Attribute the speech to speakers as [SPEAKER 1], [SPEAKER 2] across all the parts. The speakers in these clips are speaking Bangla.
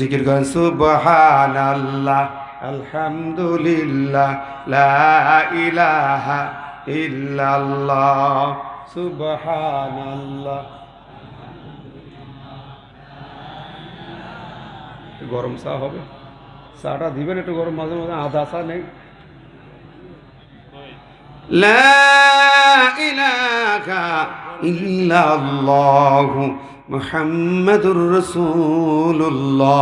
[SPEAKER 1] জিকির করেন সুবহানাল্লাহ, আলহামদুলিল্লাহ, লা ইলাহা ইল্লাল্লাহ, সুবহানাল্লাহ। গরম চা হবে, চাটা দিবেন একটু গরম, মাঝে মাঝে আধা চা নেই। লা ইলাহা ইল্লাল্লাহ মুহাম্মাদুর রাসূলুল্লাহ।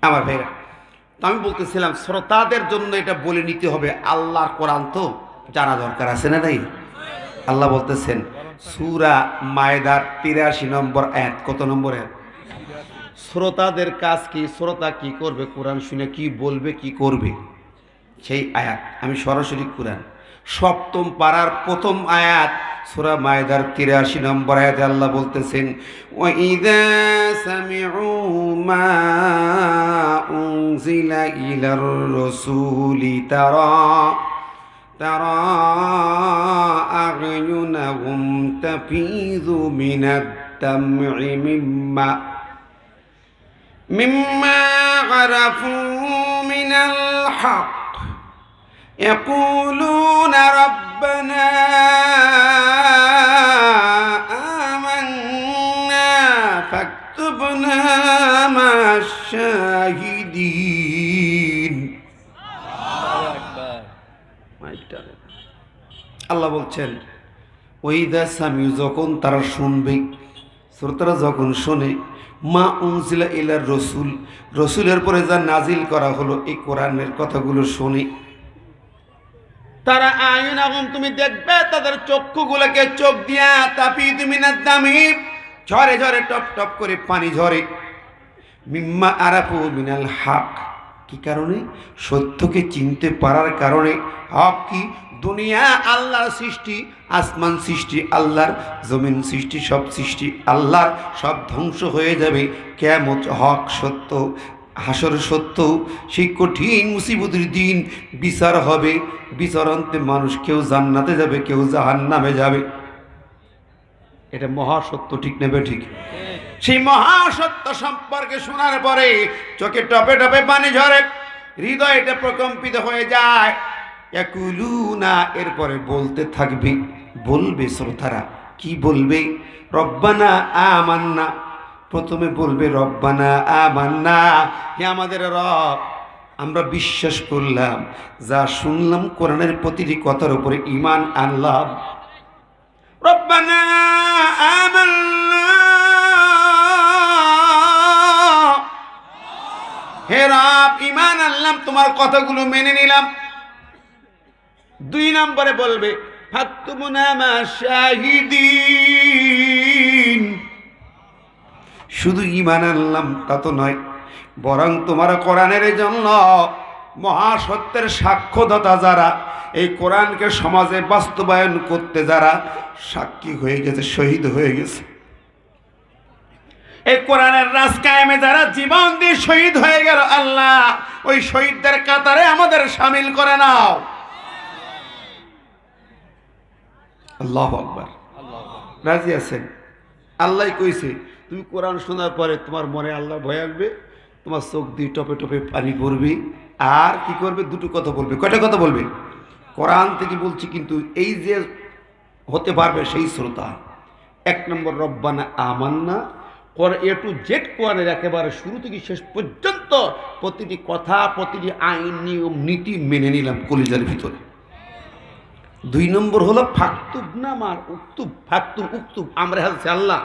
[SPEAKER 1] আমার ভাইরা, তো আমি বলতেছিলাম শ্রোতাদের জন্য এটা বলে নিতে হবে, আল্লাহর কোরআন তো জানা দরকার আছে না নাই? আল্লাহ বলতেছেন সূরা মায়েদার ৮৩ নম্বর আয়াত, কত নম্বর আয়াত? শ্রোতাদের কাজ কি, শ্রোতা কি করবে, কোরআন শুনে কি বলবে, কি করবে, সেই আয়াত। আমি সরাসরি কোরআন সপ্তম পারার প্রথম আয়াত সূরা মায়েদার ৮৩ নম্বর আয়াতে আল্লাহ বলতেছেন ওয়াইদা সামিউ মা উনজিলা ইলার রাসূলি তারা আ'য়ুনাহুম তাফিযু মিনাদ দাম'i মিম্মা আরাফু মিনাল হক يقولون ربنا آمنا فاكتبنا مع الشاهدين। আল্লাহ বলছেন ওইদা সামিউ, যখন তারা শুনবে, শ্রোতারা যখন শোনে, মা উনজিলা ইলার রসুল, রসুলের পরে যা নাজিল করা হলো এই কোরআনের কথাগুলো শুনে, তারা আয়ুনাহুম, তুমি দেখবে তাদের চক্ষুগুলোকে চোখ দিয়া তাফিযু মিনাদ দামি, ঝরে ঝরে টপ টপ করে পানি ঝরে, মিম্মা আরাফু মিনাল হক, কি কারণে? সত্যকে চিনতে পারার কারণে। হক কি? দুনিয়া আল্লাহর সৃষ্টি, আসমান সৃষ্টি আল্লাহর, জমিন সৃষ্টি, সব সৃষ্টি আল্লাহর, সব ধ্বংস হয়ে যাবে। কিয়ামত হক সত্য, হাসর সত্য, সেই কঠিন মুসিবতের দিন বিচার হবে। বিচারান্তে মানুষ কেউ জান্নাতে যাবে, কেউ জাহান্নামে যাবে। এটা মহাসত্য, ঠিক নেবে ঠিক? সেই মহাসত্য সম্পর্কে শোনার পরে চোখে টপে টপে পানি ঝরে, হৃদয়টা প্রকম্পিত হয়ে যায়। ইয়াকুলুনা, এরপরে বলতে থাকবে, বলবে শ্রোতারা, কি বলবে? রব্বানা আমান্না, প্রথমে বলবে রব্বানা আমান্না, হে আমাদের রব, আমরা বিশ্বাস করলাম, যা শুনলাম কোরআনের প্রতিটি কথার উপরে ঈমান আনলাম। রব্বানা আমান্না, হে রব ঈমান আনলাম, তোমার কথাগুলো মেনে নিলাম। ২ নম্বরে বলবে ফাকতুবনা মা শাহিদিন, শুধু ঈমান আনলাম তা তো নয়, বরং তোমার কোরআনের জন্য মহাসত্যের সাক্ষ্যদাতা যারা, এই কোরআনকে সমাজে বাস্তবায়ন করতে যারা সাক্ষী হয়ে গেছে, শহীদ হয়ে গেছে, এই কোরআনের রাজ কায়েমে যারা জীবন দিয়ে শহীদ হয়ে গেল, আল্লাহ ওই শহীদদের কাতারে আমাদের শামিল করে নাও। আল্লাহু আকবার। রাজি আছেন? আল্লাহ কইছে তুমি কোরআন শোনার পরে তোমার মনে আল্লাহর ভয় আসবে, তোমার চোখ দিয়ে টপে টপে পানি পড়বে, আর কি করবে? দুটো কথা বলবে। কয়টা কথা বলবে? কোরআন থেকে বলছি, কিন্তু এই যে হতে পারবে সেই শ্রোতা। ১ নম্বর রব্বানা আমান্না, এ টু জেড কোরআনের একেবারে শুরু থেকে শেষ পর্যন্ত প্রতিটি কথা, প্রতিটি আইন, নিয়ম, নীতি মেনে নিলাম কলিজার ভিতরে। ২ নম্বর হলো ফাকতুবনা মার উক্তুব, ফাকতুব উক্তুব, আমরা হালছে আল্লাহ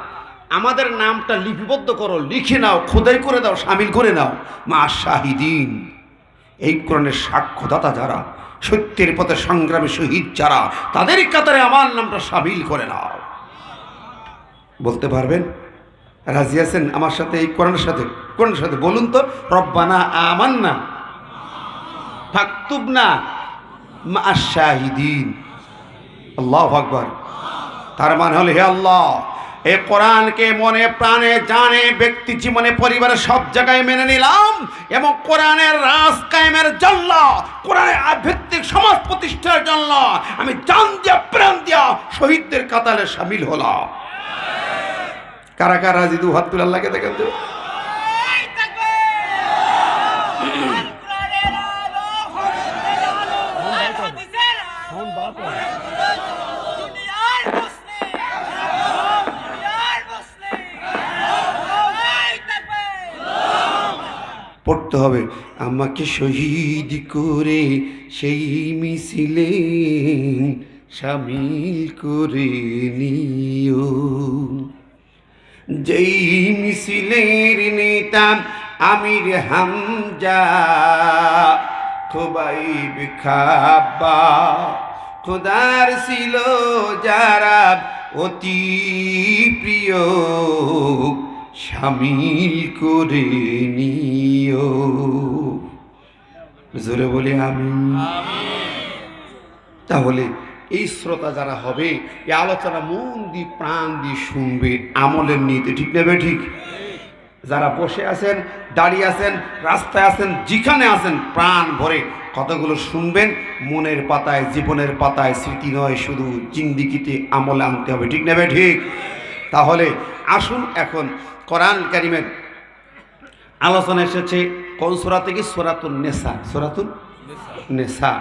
[SPEAKER 1] আমাদের নামটা লিপিবদ্ধ করো, লিখে নাও, খোদাই করে দাও, শামিল করে নাও মা শাহিদিন, এই কোরআনের সাক্ষ্যদাতা যারা, সত্যের পথে সংগ্রামে শহীদ যারা, তাদের কাতারে আমার নামটা শামিল করে নাও। বলতে পারবেন? রাজি আছেন আমার সাথে এই কোরআনের সাথে? কোরআনের সাথে বলুন তো, রব্বানা আমান্না ফাকতুবনা মা শাহিদিন। আল্লাহু আকবার। তার মানে হলো, হে আল্লাহ, এই কোরআনকে মনে প্রাণে জানে ব্যক্তি জীবনে পরিবারের সব জায়গায় মেনে নিলাম, এবং কোরআনের রাজ কায়েমের জন্য, কোরআনের ভিত্তিক সমাজ প্রতিষ্ঠার জন্য আমি জান দিয়া প্রাণ দিয়া শহীদদের কাতারে শামিল হলাম। কারা কারা রাজি দু হাত তুলে আল্লাহকে দেখেন তো। পড়তে হবে, আমাকে শহীদ করে সেই মিছিলে শামিল করে নিও। যেই মিছিলের নেতা আমির হামজা, খোবাইব খাব্বা, খোদার ছিল যারা অতি প্রিয়, শামিল করে নিও। জোরে বলি আমিন। তাহলে এই শ্রোতা যারা হবে এই আলোচনা মন দিয়ে প্রাণ দিয়ে শুনবে, আমলের নিতে, ঠিক নেবে ঠিক। যারা বসে আছেন, দাঁড়িয়ে আছেন, রাস্তায় আছেন, যেখানে আছেন, প্রাণ ভরে কথাগুলো শুনবেন। মনের পাতায়, জীবনের পাতায় স্মৃতি নয়, শুধু জিন্দিগিতে আমলে আনতে হবে, ঠিক নেবে ঠিক। তাহলে আসুন এখন কোরআন কারিমের আলোচনা এসেছে কোন সূরা থেকে? সূরাতুন নিসা। সূরাতুন নিসা।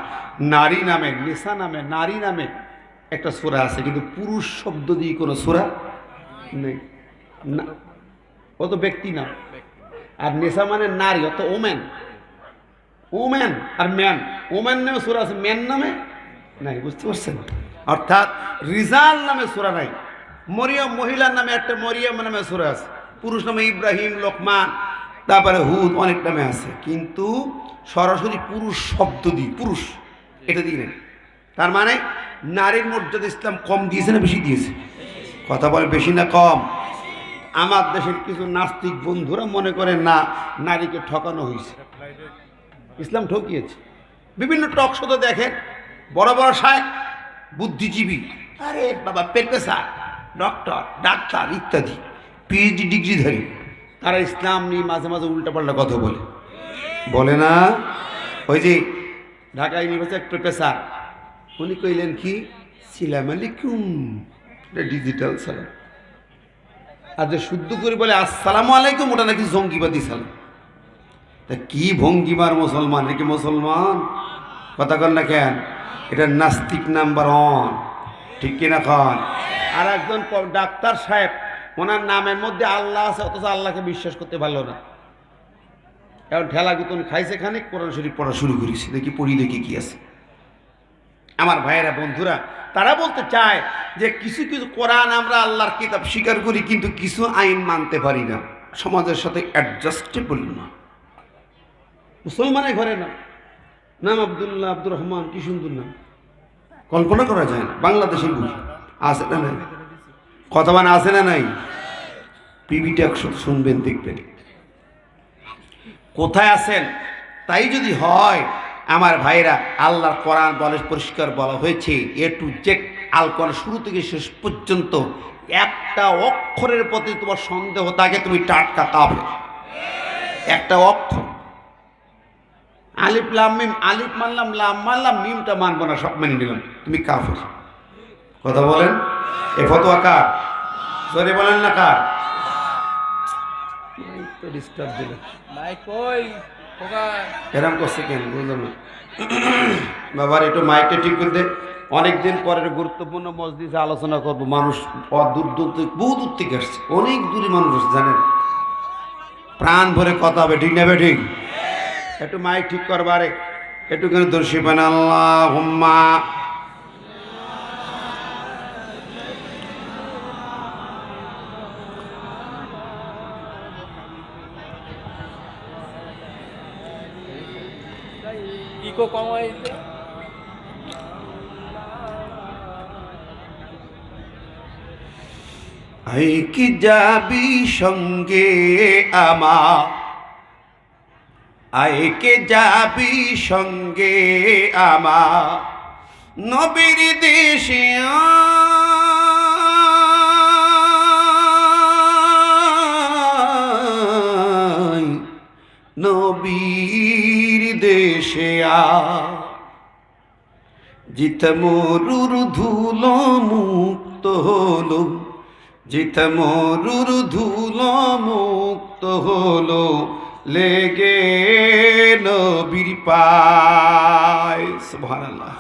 [SPEAKER 1] নারী নামে, নিসা নামে, নারী নামে একটা সূরা আছে, কিন্তু পুরুষ শব্দ দিয়ে কোনো সূরা নেই। না, ও তো ব্যক্তি নাম। আর নিসা মানে নারী, অত woman. Woman are man, woman নামে সূরা আছে, ম্যান নামে নাই। বুঝতে পারছেন? অর্থাৎ রিজাল নামে সূরা নাই। মরিয়ম মহিলার নামে একটা মরিয়ম নামে সূরা আছে, পুরুষ নামে ইব্রাহিম, লোকমান, তারপরে হুদ, অনেক নামে আছে, কিন্তু সরাসরি পুরুষ শব্দ দিয়ে, পুরুষ এটা দিয়ে নেই। তার মানে নারীর মর্যাদা ইসলাম কম দিয়েছে না বেশি দিয়েছে? কথা বলে বেশি না কম? আমার দেশের কিছু নাস্তিক বন্ধুরা মনে করে না, নারীকে ঠকানো হয়েছে, ইসলাম ঠকিয়েছে। বিভিন্ন টক শোতে দেখেন বড় বড় শায়েখ, বুদ্ধিজীবী, আরে বাবা প্রফেসর, ডক্টর, ডাক্তার ইত্যাদি পিএইচডি ডিগ্রিধারী, তারা ইসলাম নিয়ে মাঝে মাঝে উল্টাপাল্টা কথা বলে। বলে না? ওই যে ঢাকা ইউনিভার্সিটির প্রফেসর, উনি কইলেন কি, সালাম আলাইকুম, এটা ডিজিটাল সালাম। আর যে শুদ্ধ করে বলে আসসালামু আলাইকুম, ওটা নাকি জঙ্গিবাদী সালাম। তা কি ভঙ্গিমার মুসলমান? এটা কি মুসলমান? কথা কন না কেন? এটা নাস্তিক নাম্বার 1, ঠিক কিনা খান? আর একজন ডাক্তার সাহেব, ওনার নামের মধ্যে আল্লাহ আছে, অথচ আল্লাহকে বিশ্বাস করতে পারলো না। এখন ঠেলা গুতন খাইছে, খানিক কোরআন শরীফ পড়া শুরু করেছে, দেখি পড়ি, দেখি কি আছে। আমার ভাইয়েরা, বন্ধুরা, তারা বলতে চায় যে কিছু কিছু কোরআন আমরা আল্লাহর কিতাব স্বীকার করি, কিন্তু কিছু আইন মানতে পারি না, সমাজের সাথে অ্যাডজাস্টেবল না। মুসলমানের ঘরে না, নাম আব্দুল্লাহ, আব্দুর রহমান, কি সুন্দর নাম, কল্পনা করা যায় না। বাংলাদেশের বুঝি আছে না নাই? কথা মানে আছে না নাই? পিভিটা শুনবেন, দেখবেন কোথায় আছেন। তাই যদি হয় আমার ভাইরা, আল্লাহর কোরআন বলে, পরিষ্কার বলা হয়েছে, এ টু জেড আল কোরআন শুরু থেকে শেষ পর্যন্ত একটা অক্ষরের প্রতি তোমার সন্দেহ থাকে, তুমি টাটকা কাফের। একটা অক্ষর, আলিফ লাম মিম, আলিফ মানলাম, লাম মানলাম, মিমটা মানবো না, সব মেনে নিলাম, তুমি কাফের। কথা বলেন, এ ফতোয়া কার? জোরে বলেন না কার? ডিস্টার্ব দিল, এরম করছে কেন বুঝলাম না। বাবার একটু মাইকটা ঠিক করে দে। অনেকদিন পরের গুরুত্বপূর্ণ মজলিসে আলোচনা করবো। মানুষ দূর দূর থেকে, বহু দূর থেকে আসছে, অনেক দূরে মানুষ আসছে, জানেন। প্রাণ ভরে কথা হবে, ঠিক নেবে ঠিক। একটু মাইক ঠিক করবারে, একটুখানি দর্শি পান। আল্লাহুম্মা
[SPEAKER 2] ইকো কম হয়েছে।
[SPEAKER 1] আই কি যাবি সঙ্গে আমার, আই কে যাবি সঙ্গে আমার, নবীর দেশে নবীর দেশে জিত মরুর ধুলো মুক্ত হলো, জিত মরুর ধুলো মুক্ত হলো লেগে নবীর পায়। সুবহানাল্লাহ।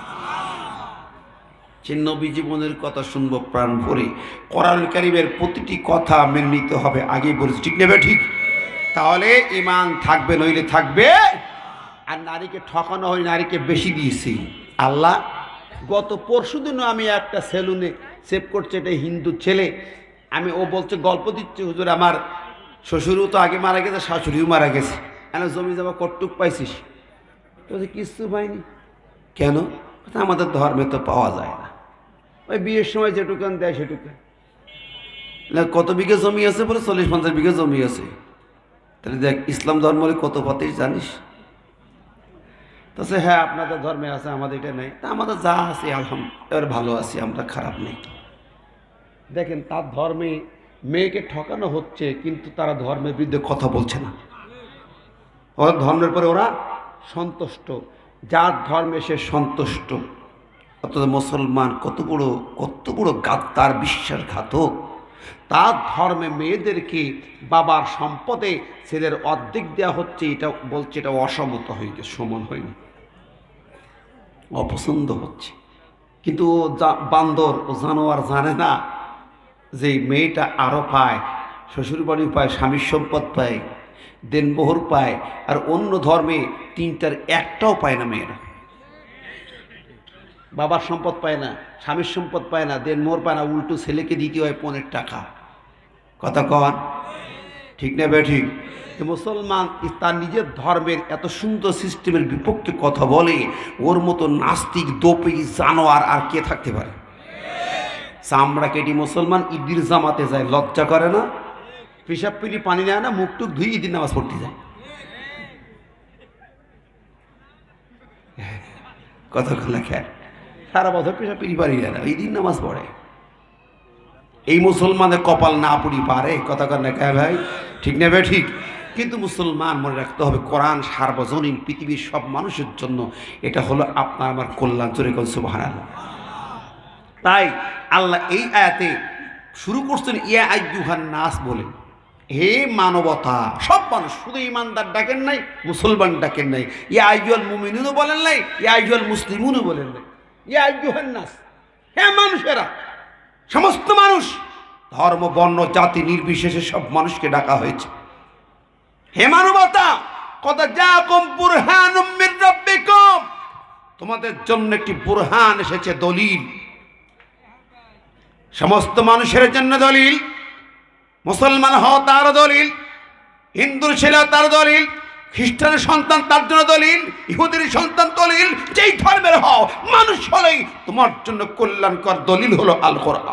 [SPEAKER 1] যে নবী জীবনের কথা শুনবো প্রাণ ভরে, কোরআন কারীমের প্রতিটি কথা মেনে নিতে হবে। আগেই বলেছি, ঠিক নেবে ঠিক, তাহলে ঈমান থাকবে, নইলে থাকবে। আর নারীকে ঠকানো হয়, নারীকে বেশি দিয়েছি আল্লাহ। গত পরশুদিনও আমি একটা সেলুনে সেভ করছে, এটা হিন্দু ছেলে, ও বলছে গল্প দিচ্ছে, হুজুর আমার শ্বশুরও তো আগে মারা গেছে, শাশুড়িও মারা গেছে, জমি জমা কটুক পাইছিস? বলছে কিছু পাইনি। কেন? আমাদের ধর্মে তো পাওয়া যায় না, ওই বিয়ের সময় যেটুকান দেয় সেটুকান। কত বিঘে জমি আছে? বলে 40-50 বিঘে জমি আছে। তাহলে দেখ, ইসলাম ধর্মের কত পথে জানিস? তাছে হ্যাঁ আপনাদের ধর্মে আছে, আমাদের এটা নেই। তা আমাদের যা আছে আলহামদুলিল্লাহ ভালো আছি আমরা, খারাপ নেই। দেখেন, তার ধর্মে মেয়েকে ঠকানো হচ্ছে, কিন্তু তারা ধর্মের বিরুদ্ধে কথা বলছে না। ওর ধর্মের পরে ওরা সন্তুষ্ট, যার ধর্মে সে সন্তুষ্ট। অথচ মুসলমান কত বড় গাদ্দার, বিশ্বাসঘাতক। তার ধর্মে মেয়েদেরকে বাবার সম্পদে ছেলের অর্ধেক দেওয়া হচ্ছে, এটা বলছে এটা অসমত হয়ে গেছে, সমান হয়নি, অপছন্দ হচ্ছে। কিন্তু ও বান্দর, ও জানোয়ার, জানে না যে মেয়েটা আরও পায়, শ্বশুর বাড়ি পায়, স্বামীর সম্পদ পায়, দেনমোহর পায়। আর অন্য ধর্মে 3টার একটাও পায় না মেয়েরা। বাবার সম্পদ পায় না, স্বামীর সম্পদ পায় না, দেনমোহর পায় না, উল্টো ছেলেকে দিতে হয় 15 টাকা। কথা কন ঠিক না ঠিক? মুসলমান তার নিজের ধর্মের এত সুন্দর সিস্টেমের বিপক্ষে কথা বলে, ওর মতো নাস্তিক, দোপি, জানোয়ার আর কে থাকতে পারে? চামড়া কেটি মুসলমান ঈদের জামাতে যায়, লজ্জা করে না? পেশাব পিলি পানি নেয় না, মুখ টুক ধুই ঈদের নামাজ পড়তে যায়। কথা লেখা সারা বছর পেশাব পিলি পানি নেয় না, ঈদের নামাজ পড়ে। এই মুসলমানের কপাল না পুড়ি পারে? কথা লেখা ভাই, ঠিক নেবে ঠিক? কিন্তু মুসলমান মনে রাখতে হবে, কোরআন সার্বজনীন, পৃথিবীর সব মানুষের জন্য। এটা হলো আপনার আমার কল্যাণ। জোরে কোন সুবহানাল্লাহ। তাই আল্লাহ এই আয়াতে শুরু করছেন ইয়া আইয়ুহান নাস বলে, হে মানবতা, সব মানুষ, শুধু ইমানদার ডাকেন নাই, মুসলমান ডাকেন নাই। ইয়া আইয়ুহাল মুমিনুনও বলেন নাই, ইয়া আইয়ুহাল মুসলিমুনও বলেন নাই, ইয়া আইয়ুহান নাস, হে মানুষেরা, সমস্ত মানুষ, ধর্ম, বর্ণ, জাতি নির্বিশেষে সব মানুষকে ডাকা হয়েছে। হে মানবতা, কদ জাআকুম বুরহানুম মির রাব্বিকুম, তোমাদের জন্য একটি বুরহান এসেছে, দলিল। সমস্ত মানুষের জন্য দলিল। মুসলমান হওয়া তার দলিল, হিন্দুর ছেলে তার দলিল, খ্রিস্টানের সন্তান তার জন্য দলিল, ইহুদির সন্তান দলিল, যেই ধর্মের হও, মানুষ হলেই তোমার জন্য কল্যাণকর দলিল হলো আল কোরআন।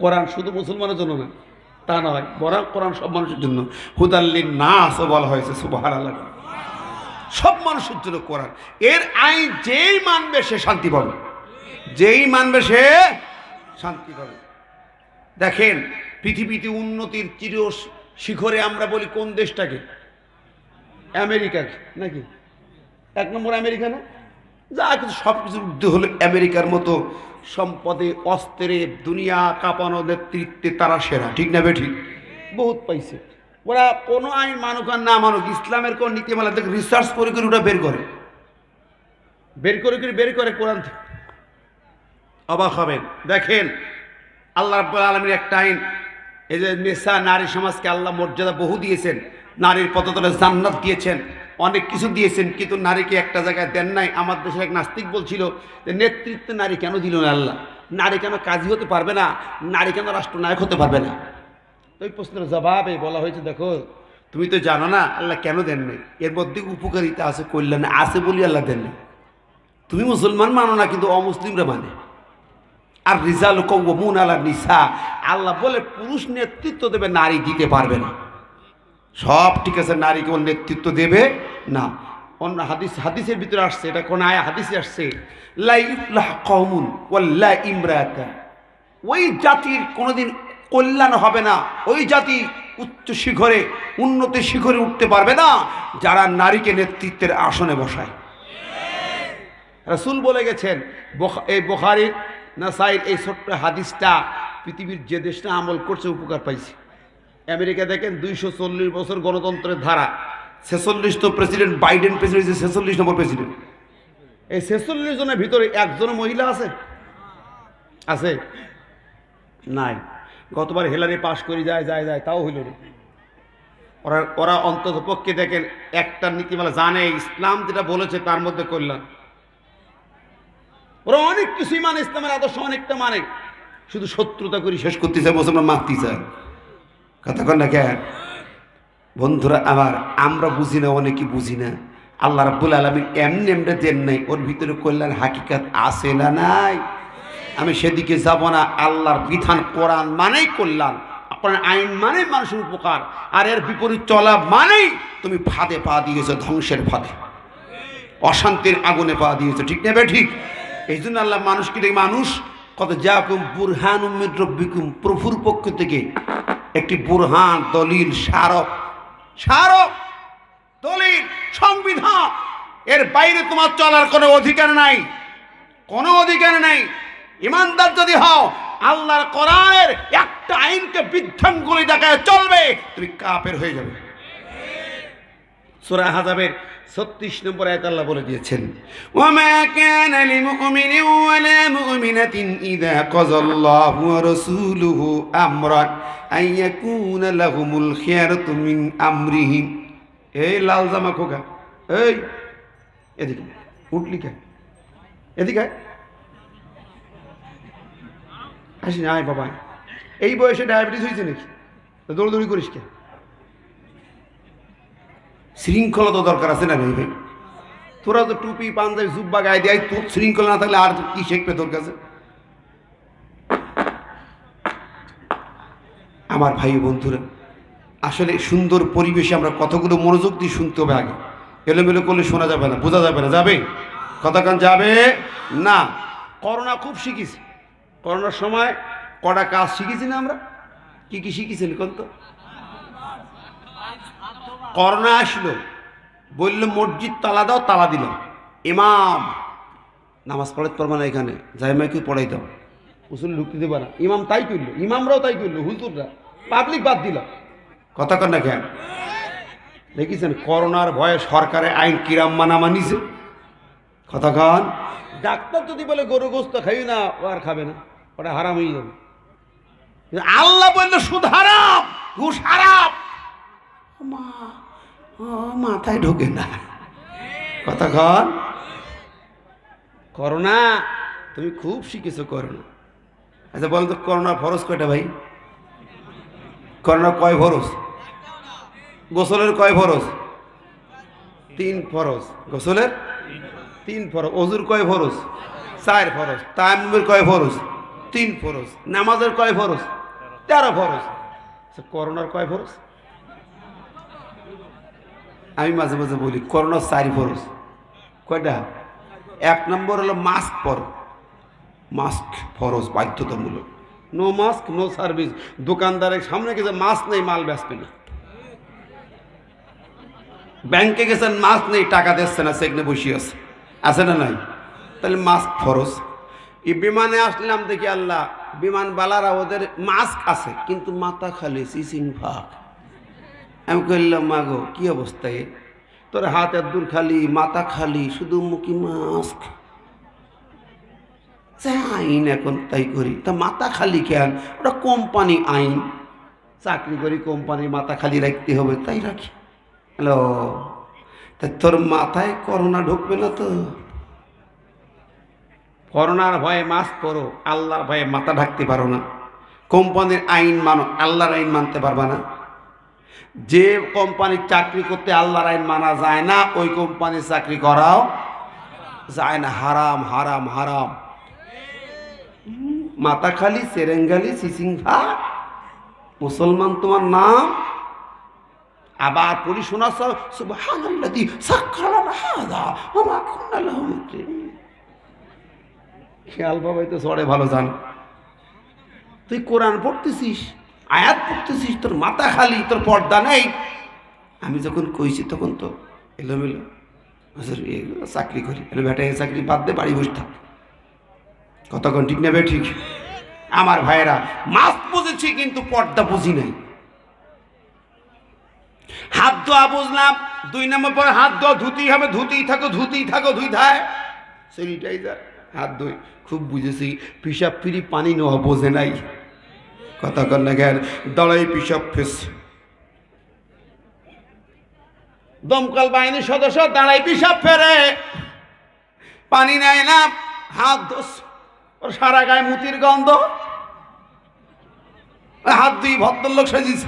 [SPEAKER 1] কোরআন শুধু মুসলমানের জন্য না, তা নয়, বরং কোরআন সব মানুষের জন্য। হুদাল্লিন নাস বলা হয়েছে, সুবহানাল্লাহ। সব মানুষের জন্য কোরআন। এর আইন যেই মানবে সে শান্তি পাবে, যেই মানবে সে শান্তি পাবে। দেখেন, পৃথিবীতে উন্নতির চির শিখরে আমরা বলি কোন দেশটাকে? আমেরিকাকে, নাকি? 1 নম্বর আমেরিকা না? যা কিছু সব কিছুর ঊর্ধ্বে হলো আমেরিকার মতো সম্পদে, অস্ত্রে, দুনিয়া কাঁপানো নেতৃত্বে তারা সেরা, ঠিক না বে ঠিক? বহুত পাইছে ওরা। কোনো আইন মানুক আর না মানুক, ইসলামের কোন নীতিমালা থেকে রিসার্চ করে ওটা বের করে কোরআন থেকে। অবাক হবেন। দেখেন, আল্লাহ রাব্বুল আলামিন একটা আইন, এই যে নেশা, নারী সমাজকে আল্লাহ মর্যাদা বহু দিয়েছেন, নারীর পদতলে জান্নাত দিয়েছেন, অনেক কিছু দিয়েছেন, কিন্তু নারীকে একটা জায়গায় দেন নাই। আমার দেশের এক নাস্তিক বলছিল যে নেতৃত্বে নারী কেন দিল না আল্লাহ? নারী কেন কাজী হতে পারবে না? নারী কেন রাষ্ট্রনায়ক হতে পারবে না? তো এই প্রশ্নের জবাবে বলা হয়েছে, দেখো তুমি তো জানো না আল্লাহ কেন দেন নাই। এর মধ্যে উপকারিতা আছে, কল্যাণ আছে বলি আল্লাহ দেন নাই। তুমি মুসলমান মানো না, কিন্তু অমুসলিমরা মানে। আর রিজালু কাওয়ামুন আলা নিসা, আল্লাহ বলে পুরুষ নেতৃত্ব দেবে, নারী দিতে পারবে না। সব ঠিক আছে, নারী কেবল নেতৃত্ব দেবে না। অন্য হাদিসের ভিতরে আসছে, এটা কোন আয়া হাদিসে আসছে, লা ইফলাহ কওমুন ওয়াল্লা ইমরাতা, ওই জাতির কোনোদিন কল্যাণ হবে না, ওই জাতি উচ্চ শিখরে, উন্নতির শিখরে উঠতে পারবে না যারা নারীকে নেতৃত্বের আসনে বসায়। রাসূল বলে গেছেন, এই বুখারীর না সাইড এই ছোট্ট হাদিসটা পৃথিবীর যে দেশটা আমল করছে উপকার পাইছে। আমেরিকা দেখেন 240 বছর গণতন্ত্রের ধারা, 46 তো প্রেসিডেন্ট বাইডেন প্রেসিডেন্ট 46 নম্বর প্রেসিডেন্ট। এই 46 জনের ভিতরে একজনও মহিলা আছে? আছে? নাই। গতবার হিলারি পাশ করে যায় যায় যায়, তাও হইল না। ওরা অন্তত পক্ষে দেখেন একটা নীতিমালা জানে, ইসলাম যেটা বলেছে তার মধ্যে কল্যাণ। ওরা অনেক কিছুই মানে, ইসলামের আদর্শ অনেকটা মানে, শুধু শত্রুতা করে শেষ করতে চায়, মুসলমান মারতে চায়। কথা কন না কেন বন্ধুরা আমার? আমরা বুঝি না, অনেকে বুঝি না। আল্লাহ রাব্বুল আলামিন এমনি এমনি দেন নাই, ওর ভিতরে কল্যাণ হাকিকাত আছে না নাই? আমি সেদিকে যাব না। আল্লাহর বিধান কোরআন মানেই কল্যাণ, আপনার আইন মানেই মানুষের উপকার, আর এর বিপরীত চলা মানেই তুমি ফাঁদে পা দিয়েছো, ধ্বংসের ফাঁদে, অশান্তির আগুনে পা দিয়েছো। ঠিক নেবে ঠিক? এই জন্য আল্লাহ মানুষকে দেখে, মানুষ কত যাকুম বুরহানুম মির রব্বিকুম, প্রভুর পক্ষ থেকে একটি বুরহান, দলিল, স্মারক, দলিল, সংবিধান। এর বাইরে তোমার চলার কোনো অধিকার নাই, কোনো অধিকার নাই। ইমানদার যদি হও, আল্লাহর কোরআনের একটা আইনকে বৃদ্ধাঙ্গুলি দেখায় চলবে, তুমি কাফের হয়ে যাবে। সূরা আহজাবের 36 নম্বর আয়াত আল্লাহ বলে দিয়েছেন, ওয়ামা কানা লিমুমিনিন ওয়ালা মুমিনাতিন ইযা কাযাল্লাহু ওয়া রাসূলুহু আমরান আইয়াকুনা লাহুমুল খিয়ারাতু মিন আমরিহিম। এই লাল জামা খোকা, এই এদিকে উঠলি কেন? এদিকে আসি না, আয় বাবা। এই বয়সে ডায়াবেটিস হয়েছে নাকি? দৌড়দৌড়ি করিস কেন? শৃঙ্খলা তো দরকার আছে না ভাই? ভাই তোরা তো টুপি পাঞ্জাবি জুব্বা গায়ে দেয়, তোর শৃঙ্খলা না থাকলে আর কি শিখবে তোর কাছে? আমার ভাই বন্ধুরা, আসলে সুন্দর পরিবেশে আমরা কতগুলো মনোযোগ দিয়ে শুনতে হবে। আগে এলোমেলো করলে শোনা যাবে না, বোঝা যাবে না। যাবে কথা কান যাবে না। করোনা খুব শিখিস। করোনার সময় কটা কাজ শিখেছি না আমরা? কি কি শিখেছেন কোন তো? করোনা আসলো, বললো মসজিদ তালা দাও, তালা দিলাম। ইমাম নামাজ পড়াতে পারবো না, এখানে জাইমাকে পড়াই দাও, উসুল ঢুকতে দেবো না। ইমাম তাই করলো, ইমামরাও তাই করলো, হুজুররা, পাবলিক বাদ দিল। কথা কন না কেন? দেখেছেন করোনার ভয়ে সরকারের আইন কিরাম মানা মানিছে। কথা কন। ডাক্তার যদি বলে গরু গোস্ত খাই না, ও আর খাবে না, ওটা হারাম হয়ে যাবে। আল্লাহ বললো সুদ হারাম, ঘুষ হারাম, মাথায় ঢোকে না। কথা কন। করোনা তুমি খুব শিখেছো করোনা। আচ্ছা বলো তো, করোনা ফরজ কয়টা ভাই? করোনা কয় ফরজ? গোসলের কয় ফরজ? 3 ফরজ। গোসলের 3 ফরজ। ওযুর কয় ফরজ? 4 ফরজ। তায়াম্মুমের কয় ফরজ? 3 ফরজ। নামাজের কয় ফরজ? 13 ফরজ। করোনার কয় ফরজ? আমি মাঝে মাঝে বলি করোনার 4 ফরজ। কয়টা? 1 নম্বর হলো মাস্ক পরো। মাস্ক ফরজ, বাধ্যতামূলক। No mask no service. দোকানদারের সামনে গেছে মাস্ক নেই, মাল বেচবে না। ব্যাংকে গেছেন মাস্ক নেই, টাকা দিচ্ছে না, সেখানে বসে আছে না নাই? তাহলে মাস্ক ফরজ। এই বিমানে আসলাম, দেখি আল্লাহ বিমান বালারা ওদের মাস্ক আছে কিন্তু মাথা খালি সিসিং ফাঁক। আমি কইলাম মাগো কি অবস্থায়? তোর হাতের দূর খালি, মাথা খালি, শুধু মুখী মাস্ক। আইন এখন তাই করি, তা মাথা খালি কেন? ওটা কোম্পানি আইন, চাকরি করি কোম্পানির মাথা খালি রাখতে হবে, তাই রাখি। হ্যালো, তা তোর মাথায় করোনা ঢুকবে না তো? করোনার ভয়ে মাস্ক পরো, আল্লাহর ভয়ে মাথা ঢাকতে পারো না। কোম্পানির আইন মানো, আল্লাহর আইন মানতে পারবা না। যে কোম্পানির চাকরি করতে আল্লাহর আইন মানা যায় না, ওই কোম্পানির চাকরি করাও যায় না। হারাম হারাম হারাম। মাথা খালি, সেরেঙ্গালি, সিসিংফা, মুসলমান তোমার নাম। আবার পড়ি শোনাছ সুবহানাল্লাযী সাখখারা লানা হাযা ওয়া মা কুন্না লাহু মুকরিনিন। খেয়াল বাবাই তো সরে ভালো জান। তুই কোরআন পড়তেছিস, আয়াত পড়তেছিস, তোর মাথা খালি, তোর পর্দা নেই। আমি যখন কইছি তখন তো এলোমেলো। চাকরি করি, এলো বেটা, এই চাকরি বাদ দে, বাড়ি বসে থাক। কতক্ষণ ঠিক নেবে ঠিক? আমার ভাইয়েরা, মাছ বুঝেছি কিন্তু পর্দা বুঝি নাই। হাত ধোয়া বুঝলাম, 2 নম্বর পরে হাত ধোয়া ধুতেই হবে, ধুতেই থাকো ধুই ধায় স্যানিটাইজার হাত ধুই। খুব বুঝেছি, পিসাব ফিরি পানি নেওয়া বোঝে নাই। কতক্ষণ না গেল দড়াই পিসাব ফেস। দমকল বাহিনীর সদস্য দাঁড়াই পিসাব ফেরে, পানি নেয় না, হাত ধোস, ওর সারা গায়ে মুতির গন্ধ, হাত দুই ভদ্রলোক সাজিয়েছে।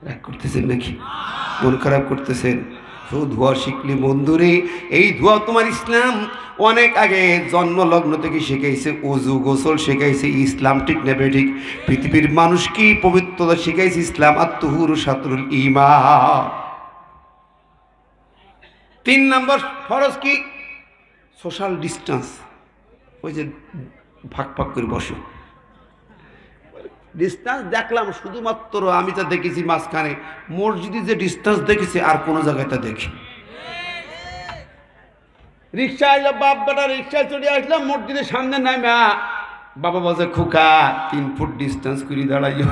[SPEAKER 1] রাগ করতেছেন নাকি? মন খারাপ করতেছেন? ধোয়া শিখলে বন্ধুরে, এই ধোয়া তোমার ইসলাম অনেক আগে জন্মলগ্ন থেকে শিখাইছে। ওযু গোসল শিখাইছে ইসলাম, ঠিক না বেঠিক? পৃথিবীর মানুষ কি পবিত্রতা শিখাইছে ইসলাম। আত-তুহুরু শাতরুল ঈমান। 3 নম্বর ফরজ কি? Social distance. ওই যে ভাগ করে বসো, ডিস্টেন্স দেখলাম শুধুমাত্র আমি তা দেখেছি মাঝখানে মসজিদে যে ডিস্টেন্স দেখেছি আর কোনো জায়গায় তা দেখি। রিক্সা আইলো, বাপ বেটা রিক্সায় চড়ে আসলাম, মসজিদের সামনে নামা বাবা বলছে খোকা 3 ফুট ডিস্টেন্স করে দাঁড়াইও।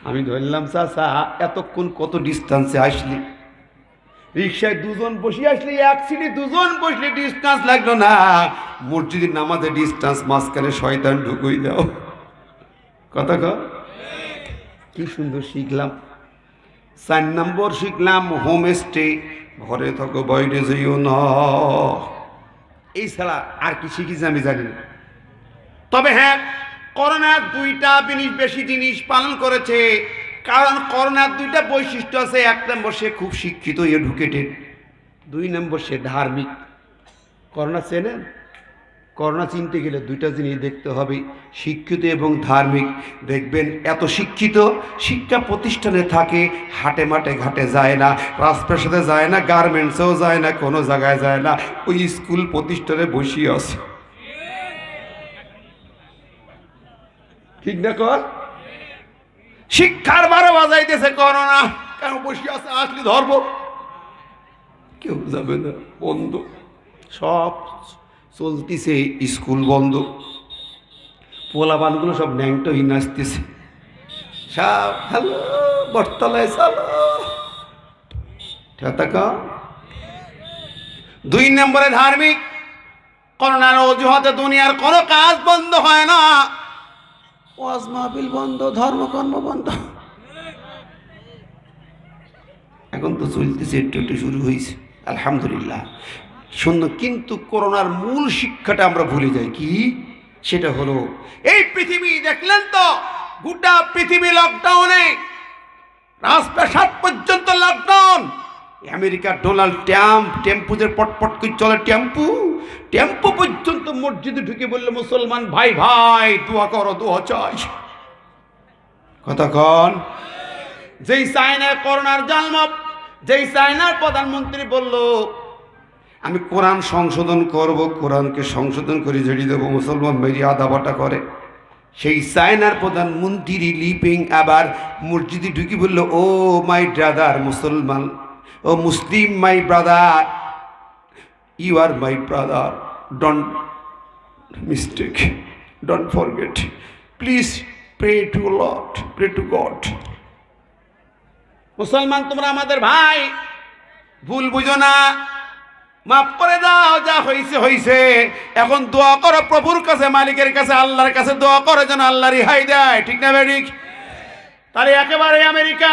[SPEAKER 1] আমি ধরলাম চাচা এতক্ষণ কত ডিস্টেন্সে আসলি? রিক্সায় 2 জন বসে আসলে, এক সিটে 2 জন বসলে ডিস্টেন্স লাগলো না, মসজিদের নামাজে ডিস্টেন্স, মাঝখানে শয়তান ঢুকুই দাও। কথা কি সুন্দর শিখলাম। 4 নম্বর শিখলাম হোম স্টে, ঘরে থাকো বাইরে যাইও না। এই ছাড়া আর কি শিখিছি আমি জানি না। তবে হ্যাঁ, করোনার 2টা বেশি জিনিস পালন করেছে, কারণ করোনার 2টা বৈশিষ্ট্য আছে। 1 নম্বর সে খুব শিক্ষিত, এডুকেটেড। 2 নম্বর সে ধার্মিক। করোনা চেনেন? করোনা চিনতে গেলে 2টা জিনিস দেখতে হবে, শিক্ষিত এবং ধার্মিক। দেখবেন এত শিক্ষিত, শিক্ষা প্রতিষ্ঠানে থাকে, হাটে মাঠে ঘাটে যায় না, রাজপ্রাসাদে যায় না, গার্মেন্টসেও যায় না, কোনো জায়গায় যায় না, ওই স্কুল প্রতিষ্ঠানে বসিয়ে আছে। ঠিক না কর? শিক্ষার 12 বাজাইতেছে করোনা, কেন বসিয়ে আছে? আসলে ধরব, কেউ যাবে না, বন্ধ সব চলতেছে, স্কুল বন্ধ, পোলাবানগুলো সব ন্যাংটো হয়ে নাচতেছে, সব হ্যালো বটতলায় চালো। 2 নম্বরে ধার্মিক। করোনার অজুহাতে দুনিয়ার কোনো কাজ বন্ধ হয় না, ওয়াজ মাহফিল বন্ধ, ধর্মকর্ম বন্ধ। এখন তো চলতেছে, একটু শুরু হয়েছে, আলহামদুলিল্লাহ সুন্দর। কিন্তু করোনার মূল শিক্ষাটা আমরা ভুলে যাই। কি? সেটা হলো এই পৃথিবী দেখলেন তো, গোটা পৃথিবী লকডাউনে, রাজপ্রাসাদ পর্যন্ত লকডাউন। আমেরিকার ডোনাল্ড ট্রাম্প টেম্পুদের পটপট করে চলে, টেম্পু পর্যন্ত মসজিদে ঢুকে বললো মুসলমান ভাই ভাই দোয়া করো, দোয়া চাই। কতক্ষণ? যেই চায়নায় করোনার জন্ম, যেই চায়নার প্রধানমন্ত্রী বলল আমি কোরআন সংশোধন করব, কোরআনকে সংশোধন করে ঝেড়ে দেবো, মুসলমান মেরি আদা বাটা করে, সেই চায়নার প্রধানমন্ত্রী লিপিং আবার মসজিদে ঢুকি বলল ও মাই ব্রাদার মুসলমান, oh Muslim my brother, you are my brother, don't mistake, don't forget, please pray to Lord, pray to God. মুসলমান তোমরা আমাদের ভাই, ভুল বুঝো না, মাফ করে দাও, যা হয়েছে হয়েছে। এখন দোয়া করো প্রভুর কাছে, মালিকের কাছে, আল্লাহর কাছে দোয়া করো যেন আল্লাহ রেহাই দেয়। ঠিক না বেঠিক? তাহলে একেবারে আমেরিকা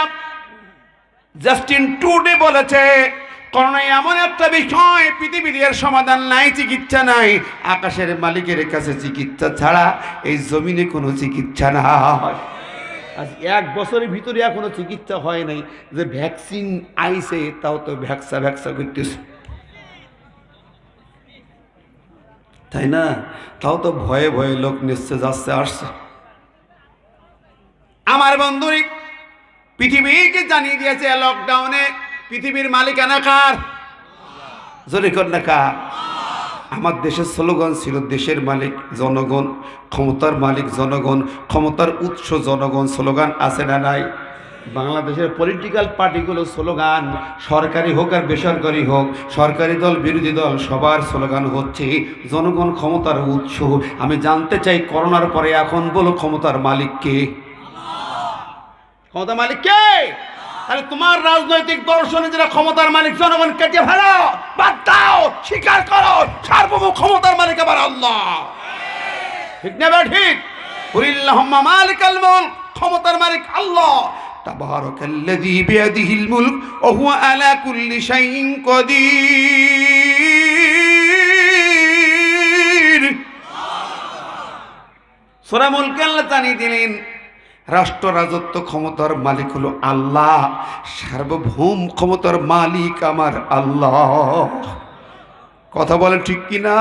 [SPEAKER 1] জাস্টিন ট্রুডো বলেছে করোনা এমন একটা বিষয়, পৃথিবীর এর সমাধান নাই, চিকিৎসা নাই। আকাশের মালিকের কাছে চিকিৎসা ছাড়া এই জমিনে কোনো চিকিৎসা নাই। আজ 1 বছরের ভিতরে এখনো চিকিৎসা হয় নাই। যে ভ্যাকসিন আইছে তাও তো ভ্যাকসা করতেছে, তাই না? তাও তো ভয়ে ভয়ে লোক নিচ্ছে, যাচ্ছে, আসছে। আমার বন্ধুরি পৃথিবীকে জানিয়ে দিয়েছে লকডাউনে পৃথিবীর মালিকানা কার? জোরে কর না কার? আমার দেশের স্লোগান ছিল দেশের মালিক জনগণ, ক্ষমতার মালিক জনগণ, ক্ষমতার উৎস জনগণ। স্লোগান আছে না নাই? বাংলাদেশের পলিটিক্যাল পার্টিগুলো স্লোগান, সরকারি হোক আর বেসরকারি হোক, সরকারি দল বিরোধী দল সবার স্লোগান হচ্ছে জনগণ ক্ষমতার উৎস। আমি জানতে চাই করোনার পরে এখন বলো ক্ষমতার মালিক কে? ক্ষমতার মালিক কে? তাহলে তোমার রাজনৈতিক দর্শনে যারা ক্ষমতার মালিক, জনগণ কেটে ফেলো, বাদ দাও, স্বীকার করো সার্বভৌম ক্ষমতার মালিক আবার আল্লাহ। ঠিক না? ঠিক। কুলিল্লাহুম্মা মালিকাল মুলক, ক্ষমতার মালিক আল্লাহ। তাবারাকাল্লাযী বিয়াদিহিল মুলক ওয়া হুয়া আলা কুল্লি শাইইন কাদির। সূরা মুলকে আল্লাহ জানিয়ে দিলেন রাষ্ট্র রাজত্ব ক্ষমতার মালিক হলো আল্লাহ, সার্বভৌম ক্ষমতার মালিক আমার আল্লাহ। কথা বলেন ঠিক কিনা?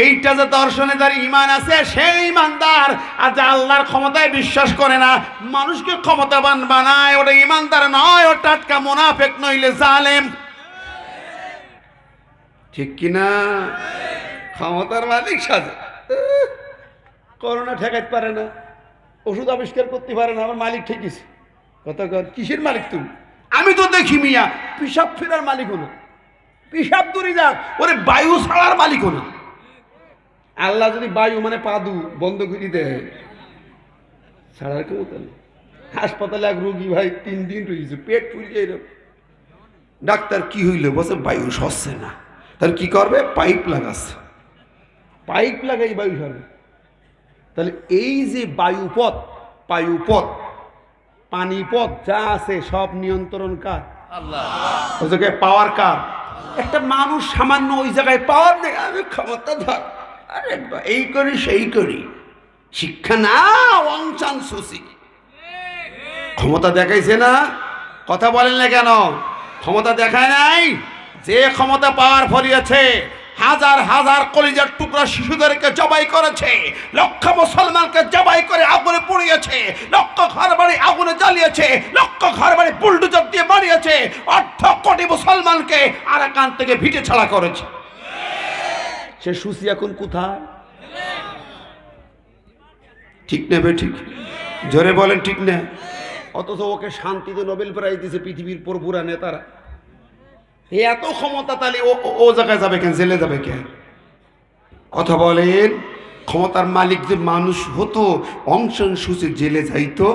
[SPEAKER 1] এইটা যে দর্শনে যার ইমান আছে সেই ইমানদার, আর যে আল্লাহর ক্ষমতায় বিশ্বাস করে না, মানুষকে ক্ষমতাবান বানায়, ওটা ইমানদার নয়, ও টাটকা মুনাফিক নইলে জালেম। ঠিক কিনা? ক্ষমতার মালিক সাজে, করোনা ঠেকাইতে পারে না, ওষুধ আবিষ্কার করতে পারে না, আমার মালিক ঠেকিস। কথা কর, কিসের মালিক তুমি? আমি তো দেখি মিয়া পিসাব ফেরার মালিক হলো, পিসাব দূরে যাক, ওরে বায়ু ছাড়ার মালিক হলো। আল্লাহ যদি বায়ু মানে পাদু বন্ধ করে দেয়, ছাড়ার কেউ তাহলে হাসপাতালে এক রোগী ভাই 3 দিন রয়েছে, পেট ফুলে যাই, ডাক্তার কি হইল? বলছে বায়ু সরছে না। তাহলে কি করবে? পাইপ লাগাচ্ছে, পাইপ লাগাই বায়ু সরবে। তাহলে এই যে বায়ুপথ, বায়ুপথ, পানিপথ যা আছে সব নিয়ন্ত্রণ কার? আল্লাহ। ওই জায়গায় পাওয়ার কার? একটা মানুষ সামান্য ওই জায়গায় পাওয়ার নেই, আমি ক্ষমতা ধর, আরে এই করি সেই করি, শিক্ষা না অংশান সুশি, ক্ষমতা দেখাইছে না? কথা বলেন না কেন? ক্ষমতা দেখায় নাই। যে ক্ষমতা পাওয়ার ফলিয়েছে, হাজার হাজার কলিজার টুকরা শিশুদেরকে জবাই করেছে, লক্ষ মুসলমানকে জবাই করে আগুনে পুড়িয়েছে, লক্ষ ঘর বাড়ি আগুনে জ্বালিয়েছে, লক্ষ ঘর বাড়ি বুলডোজার দিয়ে বানিয়েছে, 8 কোটি মুসলমানকে আরাকান থেকে ভিটে ছাড়া করেছে। সে সুসি এখন কোথায়? ঠিক না বে? ঠিক জোরে বলেন ঠিক না? অথচ ওকে শান্তিতে নোবেল প্রাইজ দিয়েছে পৃথিবীর পুরা নেতারা। এত ক্ষমতা, তাহলে ও জায়গায় যাবে কেন? জেলে যাবে কেন? কথা বলেন। ক্ষমতার মালিক যে মানুষ হতো, অং সান সু চি জেলে যাইতো?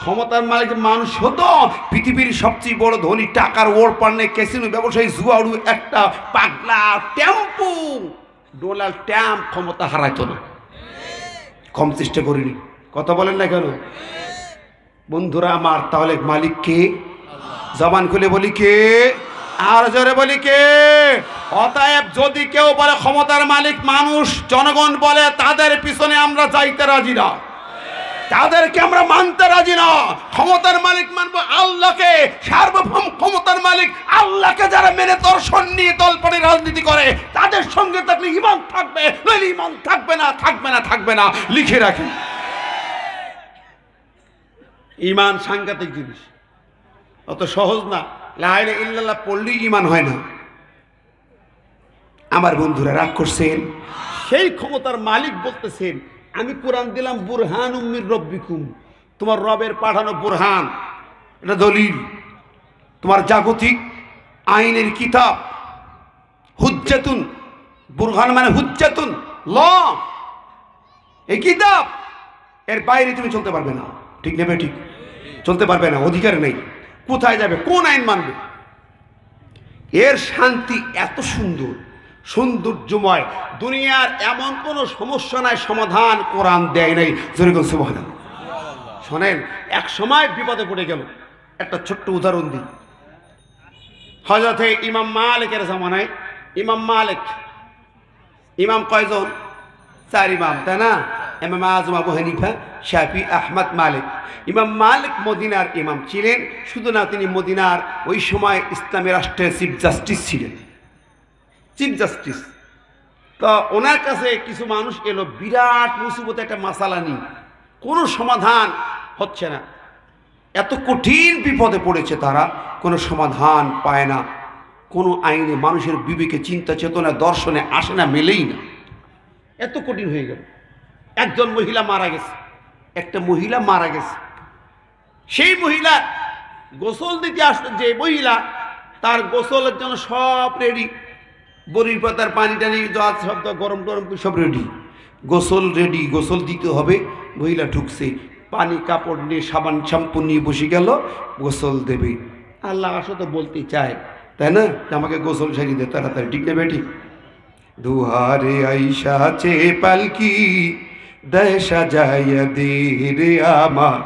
[SPEAKER 1] ক্ষমতার মালিক যে মানুষ হতো, পৃথিবীর সবচেয়ে বড় ধনী, টাকার ওর পান্নে ক্যাসিনো ব্যবসায়ী, জুয়াড়ু একটা পাগলা টেম্পু ডোনাল্ড ট্রাম্প ক্ষমতা হারাইতো না। কম চেষ্টা করিনি। কথা বলেন না কেন বন্ধুরা আমার? তাহলে মালিক কে? জবান খুলে বলি কে? আর জোরে বলি কে? অতএব যদি কেউ বলে ক্ষমতার মালিক মানুষ, জনগণ বলে, তাদের পিছনে আমরা যাইতে রাজি না, তাদেরকে আমরা মানতে রাজি না। ক্ষমতার মালিক মানবো আল্লাহকে, সার্বভৌম ক্ষমতার মালিক আল্লাহকে। যারা মেনে দর্শন নিয়ে দলপরে রাজনীতি করে, তাদের সঙ্গে থাকলে ঈমান থাকবে, নইলে ঈমান থাকবে না, থাকবে না, থাকবে না। লিখে রাখি, ঈমান সাংঘাতিক জিনিস, অত সহজ না। লা ইলাহা ইল্লাল্লাহ পড়লেই ঈমান হয় না। আমার বন্ধুরা রাগ করছেন? সেই ক্ষমতার মালিক বলতেছেন, আমি কোরআন দিলাম বুরহান মির রব্বিকুম, তোমার রবের পাঠানো বুরহান, এটা দলিল, তোমার জাগতিক আইনের কিতাব, হুজ্জাতুন, বুরহান মানে হুজ্জাতুন, ল, এই কিতাব, এর বাইরে তুমি চলতে পারবে না। ঠিক নেবে? ঠিক চলতে পারবে না, অধিকার নেই। কোথায় যাবে? কোন আইন মানবে? এর শান্তি এত সুন্দর, সৌন্দর্যময়, দুনিয়ার এমন কোনো সমস্যা নাই সমাধান কোরআন দেয় নাই। যেরকম সুবহানাল্লাহ। শোনেন, এক সময় বিপদে পড়ে গেল, একটা ছোট্ট উদাহরণ দিই। হযরতে ইমাম মালিকের জামানায়, ইমাম মালিক, ইমাম কয়জন? 4 ইমাম, তাই না? ইমাম আযম আবু হানিফা, শাফি, আহমদ, মালিক। ইমাম মালিক মদিনার ইমাম ছিলেন। শুধু না, তিনি মদিনার ওই সময় ইসলামী রাষ্ট্রের চিফ জাস্টিস ছিলেন, চিফ জাস্টিস। তো ওনার কাছে কিছু মানুষ এলো, বিরাট মুসিবত, একটা মাসালা নিয়ে, কোনো সমাধান হচ্ছে না, এত কঠিন বিপদে পড়েছে তারা, কোনো সমাধান পায় না, কোনো আইনে মানুষের বিবেকে, চিন্তা চেতনা, দর্শনে আসে না, মেলেই না, এত কঠিন হয়ে গেল। একজন মহিলা মারা গেছে, একটা মহিলা মারা গেছে। সেই মহিলা গোসল দিতে আসলো, যে মহিলা তার গোসলের জন্য সব রেডি, বড়ি পাতার পানি টানি যা সব গরম টরম সব রেডি, গোসল রেডি, গোসল দিতে হবে। মহিলা ঢুকছে, পানি কাপড় নিয়ে সাবান শ্যাম্পু নিয়ে বসে গেল, গোসল দেবে। আল্লাহ আসো তো বলতে চায়, তাই না, যে আমাকে গোসল সারিয়ে দে তাড়াতাড়ি, ঠিক না বেটি? দুহারে আইসা চে পালকি দেয় সাজাইয়া দে রে আমার,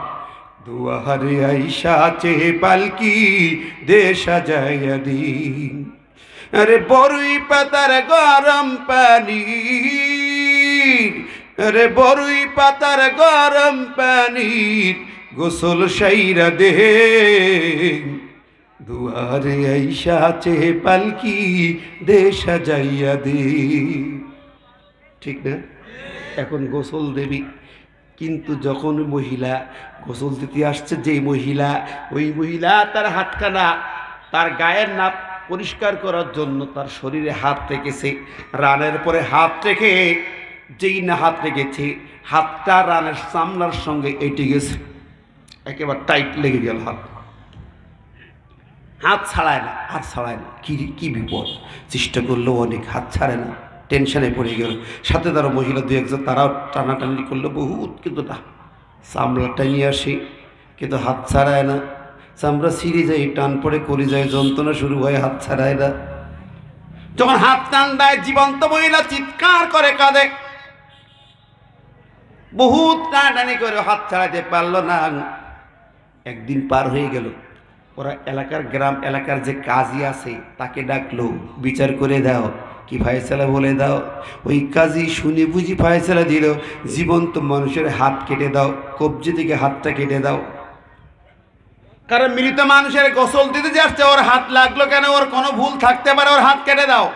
[SPEAKER 1] দুয়ারে আইসা চে পালকি দে সাজাইয়া দি। আরে বড়ই পাতার গরম পানি, আরে বড়ই পাতার গরম পানি গোসল সাইরা দে, দুয়ারে আইসা চে পালকি দে সাজাইয়া দে। ঠিক না? এখন গোসল দেবী, কিন্তু যখন মহিলা গোসল দিতে আসছে, যে মহিলা, ওই মহিলা তার হাতখানা তার গায়ের নাপ পরিষ্কার করার জন্য তার শরীরে হাত রেখেছে, রানের পরে হাত রেখে, যেই না হাত রেখেছে, হাতটা রানের চামড়ার সঙ্গে এঁটে গেছে, একেবারে টাইট লেগে গেল হাত, হাত ছাড়ায় না, হাত ছাড়ায় না। কি বিপদ! চেষ্টা করলেও অনেক, হাত ছাড়ে না, টেনশনে পড়ে গেল। সাথে তারা মহিলা দু একজন, তারাও টানাটানি করলো বহুত, কিন্তু না, চামড়াটা নিয়ে আসে, কিন্তু হাত ছাড়ায় না। চামড়া ছিঁড়ে যায়, টান পড়ে করে যায়, যন্ত্রণা শুরু হয়, হাত ছাড়ায় না। যখন হাত টান দেয়, জীবন্ত মহিলা চিৎকার করে কাঁদে, বহুত টানাটানি করে হাত ছাড়াইতে পারলো না। একদিন পার হয়ে গেল, ওরা এলাকার গ্রাম এলাকার যে কাজী আছে তাকে ডাকলো, বিচার করে দাও, কি ফায়সালা বলে দাও। ওই কাজী শুনে বুঝি ফায়সালা দিল, জীবন্ত মানুষের হাত কেটে দাও, কবজি থেকে হাতটা কেটে দাও। কারণ মৃত মানুষের গোসল দিতে যে আসছে, ওর হাত লাগলো কেন, ওর কোনো ভুল থাকতে পারে, ওর হাত কেটে দাও।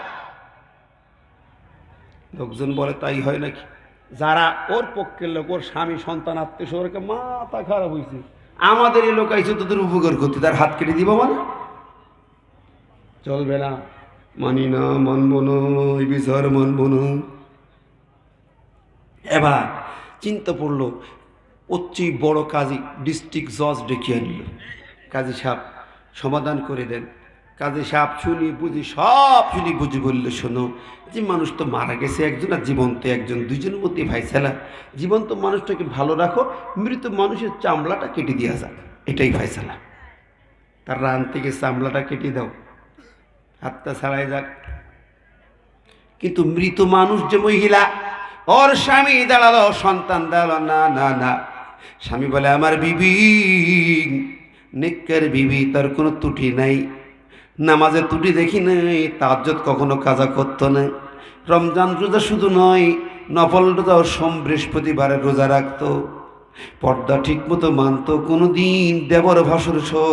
[SPEAKER 1] লোকজন বলে তাই হয় নাকি? যারা ওর পক্ষের লোক, ওর স্বামী সন্তান আত্মীয় স্বজনকে মাথা খারাপ হয়েছে, আমাদের এই লোক আইসে তোদের উপকার করতে, তার হাত কেটে দিব মানে চলবে না, মানি না, মানব না, এই বিচার মানব না। এবার চিন্তা পড়লো, অতি বড় কাজী ডিস্ট্রিক্ট জজ ডেকে আনল, কাজী সাহেব সমাধান করে দেন। কাজী সাহেব শুনি বুঝি, সব শুনি বুঝি বলল, শোনো, যে মানুষ তো মারা গেছে একজন, আর জীবন্ত একজন, দুজনের মধ্যে ফায়সালা, জীবন্ত মানুষটাকে ভালো রাখো, মৃত মানুষের চামড়াটা কেটে দেওয়া যাক, এটাই ফায়সালা। তার রান থেকে চামড়াটা কেটে দাও, হাতটা ছাড়াই যাক। কিন্তু মৃত মানুষ যে মহিলা, ওর স্বামী দাঁড়ালো, সন্তান দাঁড়ালো, না না না। স্বামী বলে, আমার বিবি নেককার বিবি, তার কোনো ত্রুটি নাই, নামাজের ত্রুটি দেখি নাই, তাহাজ্জুদ কখনো কাজা করতো না, রমজান রোজা শুধু নয়, নফল রোজাও সোম বৃহস্পতিবারে রোজা রাখতো, পর্দা ঠিক মতো মানতো, কোনো দিন দেবর ভাসুর সহ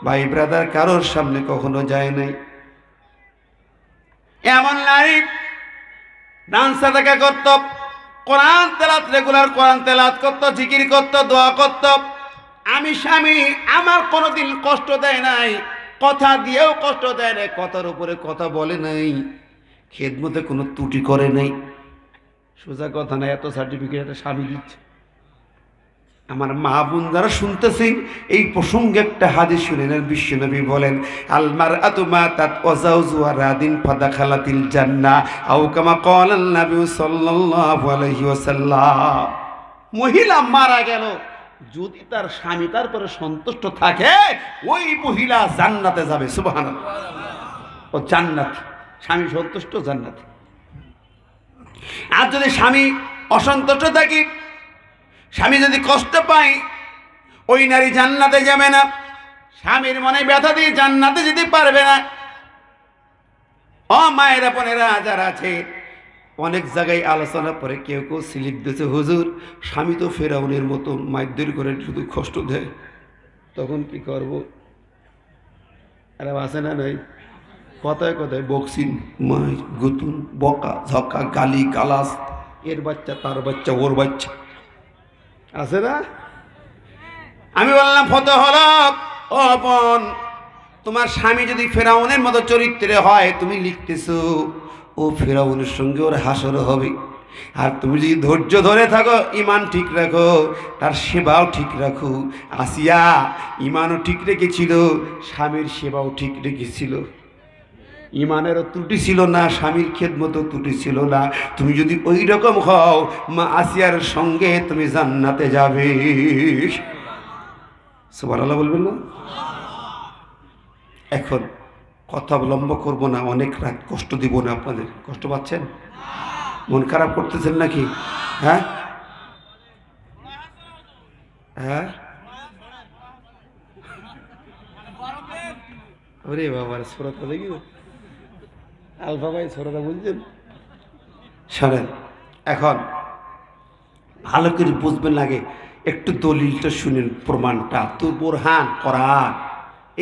[SPEAKER 1] ভাই ব্রাদার কারোর সামনে কখনো যায় নাই। এমন নারী দান সাদাকা করত, কোরআন তেলাওয়াত, রেগুলার কোরআন তেলাওয়াত করত, জিকির করত, দোয়া করত। আমি স্বামী, আমার কোনোদিন কষ্ট দেয় নাই, কথা দিয়েও কষ্ট দেয় নাই, কথার উপরে কথা বলে নাই, খেদমতে কোনো ত্রুটি করে নাই। সোজা কথা নাই, এত সার্টিফিকেট একটা স্বামী দিচ্ছে। আমার মা বোন যারা শুনতেছেন, এই প্রসঙ্গে একটা হাদিস শুনেন। বিশ্বনবী বলেন, আলমার আতুমাতাত ওয়াজাউজুহা রাদিন ফাদাখালাতিল জান্নাহ, আও কামা ক্বালান নবী সাল্লাল্লাহু আলাইহি ওয়াসাল্লাম। মহিলা মারা গেল, যদি তার স্বামী তারপরে সন্তুষ্ট থাকে, ওই মহিলা জান্নাতে যাবে। সুবহানাল্লাহ, ও জান্নাতি, স্বামী সন্তুষ্ট জান্নাতি। আর যদি স্বামী অসন্তুষ্ট থাকে, স্বামী যদি কষ্ট পায়, ওই নারী জান্নাতে যাবে না, স্বামীর মনে ব্যথা দিয়ে জান্নাতে যেতে পারবে না। ও মায়েরা বোনেরা যারা আছে, অনেক জায়গায় আলোচনা করে কেউ কেউ স্লিপ দিয়েছে, হুজুর স্বামী তো ফেরাউনের মতো মারধর করে শুধু কষ্ট দেয়, তখন কি করব? আরে আছে না নাই, কথায় কথায় বকসিন, মাই গুতুন, বকা ঝকা, গালি গালাস, এর বাচ্চা তার বাচ্চা ওর বাচ্চা, আছে না? আমি বললাম, ফতো হলো, ও বোন, তোমার স্বামী যদি ফেরাউনের মতো চরিত্রে হয়, তুমি লিখতেছো ও ফেরাউনের সঙ্গে ওর হাসর হবে, আর তুমি যদি ধৈর্য ধরে থাকো, ইমান ঠিক রাখো, তার সেবাও ঠিক রাখো। আসিয়া ইমানও ঠিক রেখেছিল, স্বামীর সেবাও ঠিক রেখেছিল। ইমানেরও ত্রুটি ছিল না, স্বামীর খেদমতও ত্রুটি ছিল না। তুমি যদি ওই রকম হও, মা আসিয়ার সঙ্গে তুমি জান্নাতে যাবে। সুবহানাল্লাহ বলবেন না? এখন কথা লম্বা করবো না, অনেক রাত কষ্ট দিব না আপনাদের। কষ্ট পাচ্ছেন? মন খারাপ করতেছেন নাকি? হ্যাঁ হ্যাঁ, ওরে বাবার শ্রোতা দেখি, আলফা ভাই শ্রোতা বুঝছেন? শোনেন, এখন ভালো করে বুঝবেন লাগে, একটু দলিলটা শুনেন, প্রমাণটা তো বোরহান কোরআন।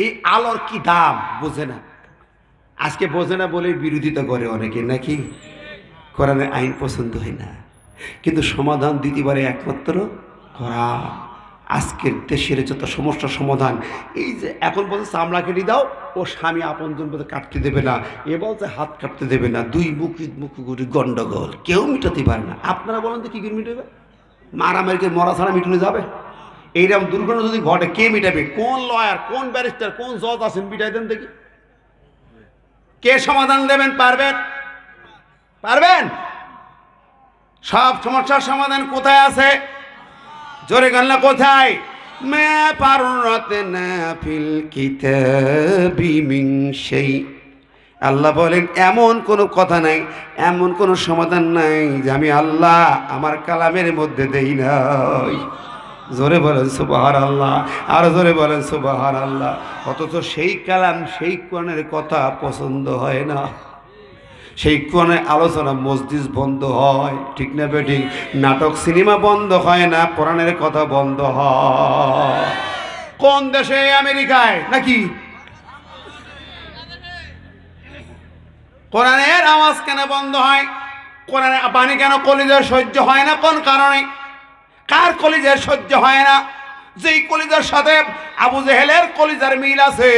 [SPEAKER 1] এই আলোর কি দাম বোঝে না, আজকে বোঝে না বলে বিরোধিতা করে অনেকে, নাকি? কোরআনের আইন পছন্দ হয় না, কিন্তু সমাধান দিতে পারে একমাত্র কোরআন। আজকের দেশের যত সমস্যার সমাধান, এই যে এখন বলছে চামড়া কেটে দাও, ও স্বামী আপনজন বলতে কাটতে দেবে না, এ বলছে হাত কাটতে দেবে না, দুই মুখি গন্ডগোল, কেউ মিটাতে পারে না। আপনারা বলেন তো কী করে মিটাবে? মারামারিকে মরা ছাড়া মিটানো যাবে? এইরকম দুর্ঘটনা যদি ঘটে, কে মিটাবে? কোন লয়ার, কোন ব্যারিস্টার, কোন জজ আছেন? মিটাই দেন দেখি। কে সমাধান দেবেন? পারবেন? পারবেন? সব সমস্যার সমাধান কোথায় আছে? জোরে গান না, কোথায়? মা ফাররাতনা ফিল কিতাবি মিন শাই। আল্লাহ বলেন এমন কোনো কথা নাই, এমন কোনো সমাধান নাই যে আমি আল্লাহ আমার কালামের মধ্যে দেই নাই। জোরে বলেন সুবহানাল্লাহ, আর জোরে বলেন সুবহানাল্লাহ। অথচ সেই কালাম, সেই কোরআনের কথা পছন্দ হয় না, সেই কোরআনের আলোচনা মসজিদ বন্ধ হয়, ঠিক না বেঠিক? নাটক সিনেমা বন্ধ হয় না, কোরআনের কথা বন্ধ হয়। কোন দেশে? আমেরিকায় নাকি? কোরআনের আওয়াজ কেন বন্ধ হয়? কোরআনের বাণী কেন কলিজার সহ্য হয় না? কোন কারণে? কার কলিজার সহ্য হয় না? যেই কলিজার সাথে আবু জেহেলের কলিজার মিল আছে,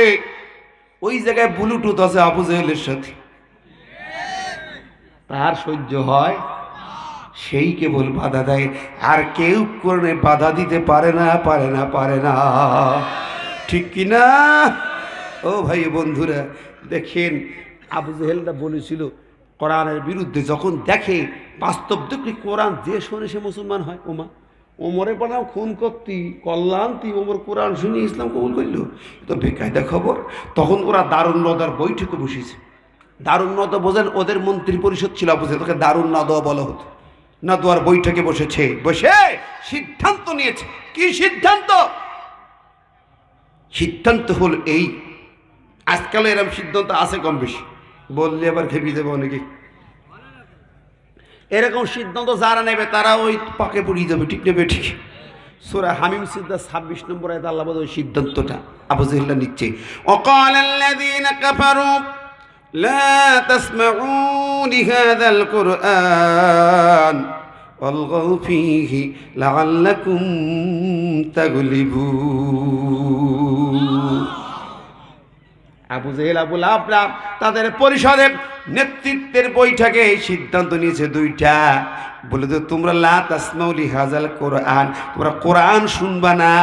[SPEAKER 1] ওই জায়গায় ব্লুটুথ আছে আবু জেহেলের সাথে, তার সহ্য হয়, সেই কেবল বাধা দেয়, আর কেউ কোরআনে বাধা দিতে পারে না, পারে না, পারে না। ঠিক কিনা? ও ভাই বন্ধুরা, দেখেন আবু জেহেলটা বলেছিল কোরআনের বিরুদ্ধে, যখন দেখে বাস্তব দেখি কোরআন যে শোনে সে মুসলমান হয়। ওমরে বানাও খুন করতি কল্যাণতি, ওমর কোরআন শুনে ইসলাম কবুল করল, তো বেকায়দা খবর। তখন ওরা দারুন নদার বৈঠকে বসেছে। দারুন নদা বোঝেন? ওদের মন্ত্রী পরিষদ ছিল, বুঝে তোকে দারুন নাদোয়া বলা হতো। নাদোয়ার বৈঠকে বসেছে, বসে সিদ্ধান্ত নিয়েছে। কি সিদ্ধান্ত? সিদ্ধান্ত হল এই, আজকাল এরকম সিদ্ধান্ত আছে কম বেশি, বললে আবার খেপে যাবে অনেকে। এরকম সিদ্ধান্ত যারা নেবে তারা ওই পাকে পড়িয়ে যাবে, ঠিক নেবে? ঠিক। সূরা হামিম সিদ্ধা 26 নম্বর আয়াতে আল্লাহ বলে ওই সিদ্ধান্তটা আবু জেহেল নিচ্ছে। ওয়াকালাল্লাযীনা কাফারু লা তাসমাউ লিহাযাল কুরআন ওয়ালগাউ ফীহি লাআল্লাকুম তাগলিবুন। আবু জেহেল, আবু লাহাব তাদের পরিষদে নেতৃত্বের বৈঠকে সিদ্ধান্ত নিয়েছে দুইটা। বলে তো তোমরা লা তাসমাউ লিহাযাল কোরআন, তোমরা কোরআন শুনবা না,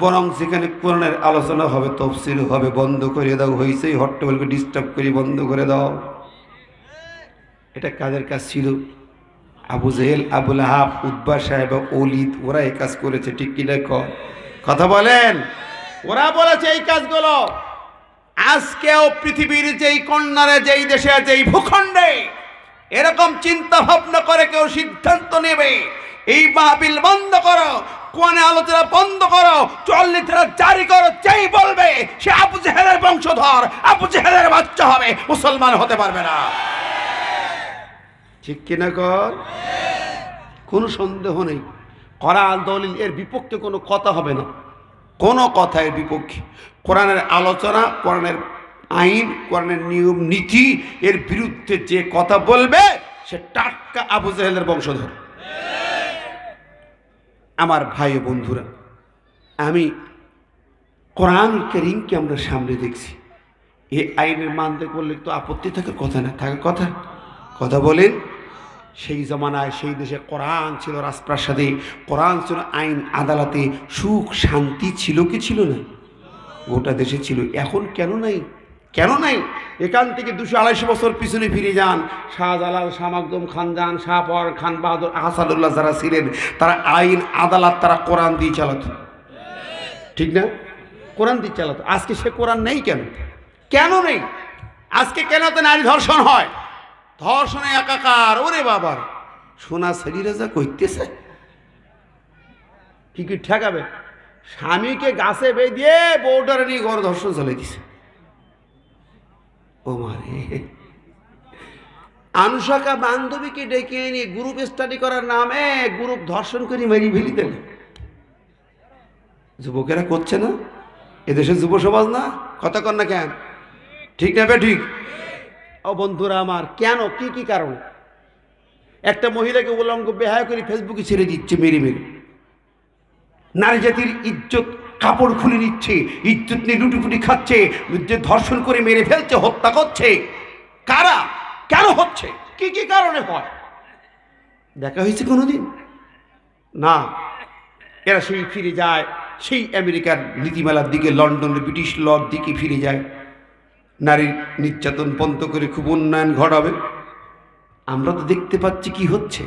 [SPEAKER 1] বরং যেখানে কোরআনের আলোচনা হবে, তাফসীর হবে, বন্ধ করে দাও। হইছেই হট্টগোলকে ডিস্টার্ব করে বন্ধ করে দাও। এটা কাদের কাজ ছিল? আবু জেহেল, আবু লাহাব, উতবা সাহেব, ওলিদ, ওরা এই কাজ করেছে, ঠিক কিনা? কথা বলেন। ওরা বলেছে এই কাজগুলো। আজকেও পৃথিবীর যেই কর্নারে, যেই দেশে, যেই ভূখণ্ডে এরকম চিন্তা ভাবনা করে কেউ সিদ্ধান্ত নেবে এই মাহফিল বন্ধ করো, কোরআনে আলোচনা বন্ধ করো, ৪০ ধারা জারি করো, যেই বলবে সে আবু জেহেলের বংশধর, আবু জেহেলের বাচ্চা হবে, মুসলমান হতে পারবে না। ঠিক কিনা? কোনো সন্দেহ নেই। কোরআন দলিল এর বিপক্ষে কোনো কথা হবে না, কোনো কথার বিপক্ষে। কোরআনের আলোচনা, কোরআনের আইন, কোরআনের নিয়ম নীতি এর বিরুদ্ধে যে কথা বলবে সে টাটকা আবু জেহেলের বংশধর। আমার ভাই ও বন্ধুরা, আমি কোরআন কারীমকে আমরা সামনে দেখছি, এই আইনের মানতে করলে তো আপত্তি থাকার কথা না, থাকার কথা। কথা বলেন, সেই জমানায় সেই দেশে কোরআন ছিল রাজপ্রাসাদে, কোরআন ছিল আইন আদালতে, সুখ শান্তি ছিল কি ছিল না? গোটা দেশে ছিল। এখন কেন নাই? কেন নাই? এখান থেকে 200-250 বছর পিছনে ফিরে যান, শাহজালাল, শাহ মাকদুম খান যান, শাহপর খান বাহাদুর, আহসানুল্লাহ যারা ছিলেন, তারা আইন আদালত তারা কোরআন দিয়ে চালাতো, ঠিক না? কোরআন দিয়ে চালাতো। আজকে সে কোরআন নেই কেন? কেন নেই? আজকে কেন তো নারী ধর্ষণ হয়? ধর্ষণে একাকার। ওরে বাবার, সোনা শরীরে যা করতেছে, কি কি ঠেকাবে? স্বামীকে গাছে বেঁধে বউটারে নিয়ে ঘর ধর্ষণ চলে দিছে। ও মারে, আনুশাকা বান্ধবীকে ডেকে এনে গ্রুপ স্টাডি করার নামে গ্রুপ ধর্ষণ করে মেরি ফেলি দিল। যুবকেরা করছে না? এদেশের যুব সমাজ না? কথা কর না কেন? ঠিক না বে ঠিক? ও বন্ধুরা আমার, কেন? কি কি কারণ? একটা মহিলাকে উলঙ্গ বেহায়া করে ফেসবুকে ছেড়ে দিচ্ছে মেরে মেরে। নারী জাতির ইজ্জত কাপড় খুলে নিচ্ছে, ইজ্জত নিয়ে লুটিপুটি খাচ্ছে, যে ধর্ষণ করে মেরে ফেলছে, হত্যা করছে। কারা? কেন হচ্ছে? কি কি কারণে হয়? দেখা হয়েছে কোনোদিন? না। এরা সেই ফিরে যায় সেই আমেরিকার নীতিমালার দিকে, লন্ডনের ব্রিটিশ লর দিকে ফিরে যায়। নারীর নির্যাতন বন্ধ করে খুব উন্নয়ন ঘটাবে। আমরা তো দেখতে পাচ্ছি কি হচ্ছে।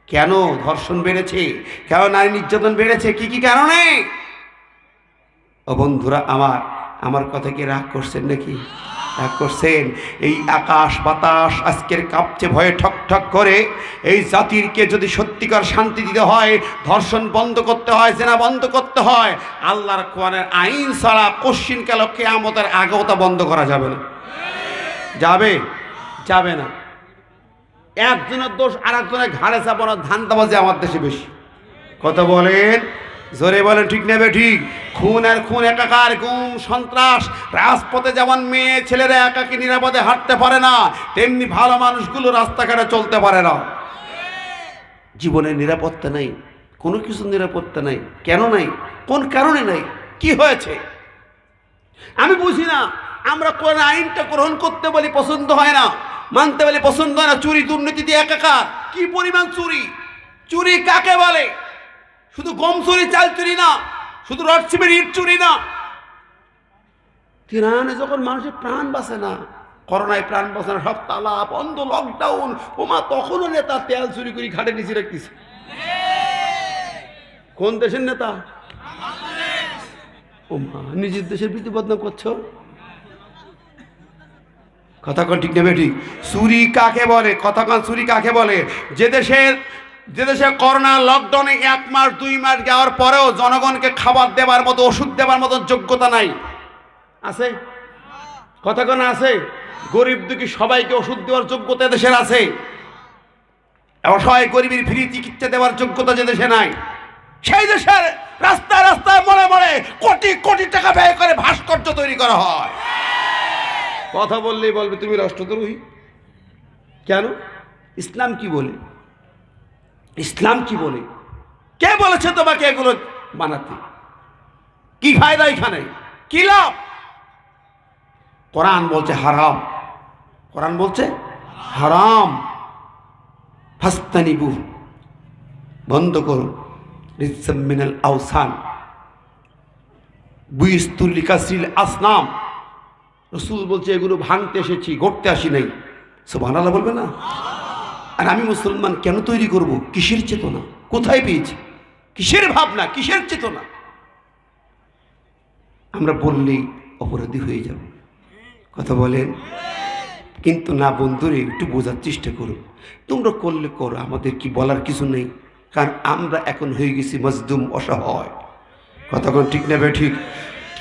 [SPEAKER 1] কেন ধর্ষণ বেড়েছে? কেন নারী নির্যাতন বেড়েছে? কি কি কারণে? ও বন্ধুরা আমার, আমার কথা কি রাগ করছেন নাকি? রাগ করছেন? এই আকাশ বাতাস আজকের কাঁপছে ভয়ে ঠক ঠক করে। এই জাতিরকে যদি সত্যিকার শান্তি দিতে হয়, ধর্ষণ বন্ধ করতে হয়, জেনা বন্ধ করতে হয়, আল্লাহর কোরআনের আইন ছাড়া কশ্চিন কাল কিয়ামতের আগেও তা বন্ধ করা যাবে না। যাবে? যাবে না। একজনের দোষ আর একজনের ঘাড়ে চাপানো ধান্দাবাজি আমার দেশে বেশি। কথা বলেন, জোরে বলেন, ঠিক নেবে ঠিক? খুন আর খুন একাকার, গুম সন্ত্রাস। রাজপথে যেমন মেয়ে ছেলেরা একাকি নিরাপদে হাঁটতে পারে না, তেমনি ভালো মানুষগুলো রাস্তাঘাটে চলতে পারে না। জীবনের নিরাপত্তা নেই, কোনো কিছু নিরাপত্তা নেই। কেন নাই? কোন কারণে নাই? কি হয়েছে আমি বুঝি না। আমরা কোন আইনটা গ্রহণ করতে বলি পছন্দ হয় না, মানতে বলি পছন্দ হয় না। চুরি দুর্নীতি দিয়ে একাকার। কি পরিমাণ চুরি! চুরি কাকে বলে? শুধু গম চুরি, চাল চুরি না, শুধু রড সিমেন্ট ইট চুরি না। তিরানে যখন মানুষের প্রাণ বাঁচে না, করোনায় প্রাণ বাঁচে না, সব তালা বন্ধ, লকডাউন, ওমা তখনও নেতা তেল চুরি করে ঘাটে নিচে রাখতেছে। কোন দেশের নেতা? ওমা, নিজের দেশের বিরুদ্ধে বদনাম করছো। কথা কন ঠিক নেবে ঠিক? চুরি কাকে বলে? কথা কন, চুরি কাকে বলে? যে দেশে করোনা লকডাউনে 1 মাস 2 মাস যাওয়ার পরেও জনগণকে খাবার দেবার মতো, ওষুধ দেবার মতো যোগ্যতা নাই, আছে? কথা কন আছে? গরিব দুঃখী সবাইকে ওষুধ দেওয়ার যোগ্যতা দেশের আছে। অসহায় গরিবের ফ্রি চিকিৎসা দেওয়ার যোগ্যতা যে দেশে নাই, সেই দেশের রাস্তায় রাস্তায় মনে মনে কোটি কোটি টাকা ব্যয় করে ভাস্কর্য তৈরি করা হয়। কথা বললেই বলবে তুমি রাষ্ট্রদ্রোহী। কেন? ইসলাম কি বলে? ইসলাম কি বলে? কে বলেছে তোমাকে এগুলো বানাতে? কি ফায়দা এখানে? কি লাভ? কোরআন বলছে হারাম। কোরআন বলছে হারাম। ফাস্তানিবু, বন্ধ করুন। রিজসাম মিনাল আওসান বুইস্তুল লিকাসরিল আসনাম। রাসূল বলছে এগুলো ভাঙতে এসেছি, গড়তে আসি নাই। সুবহানাল্লাহ বলবে না? আর আমি মুসলমান কেন তৈরি করব? কিসের চেতনা? কোথায় পেয়েছি? কিসের ভাবনা? কিসের চেতনা? আমরা বললেই অপরাধী হয়ে যাব। কথা বলেন? কিন্তু না বন্ধুরে, একটু বোঝার চেষ্টা করো। তোমরা করলে করো, আমাদের কি বলার কিছু নেই। কারণ আমরা এখন হয়ে গেছি মজদুম, অসহায়। কথা কোন ঠিক নেবে ঠিক?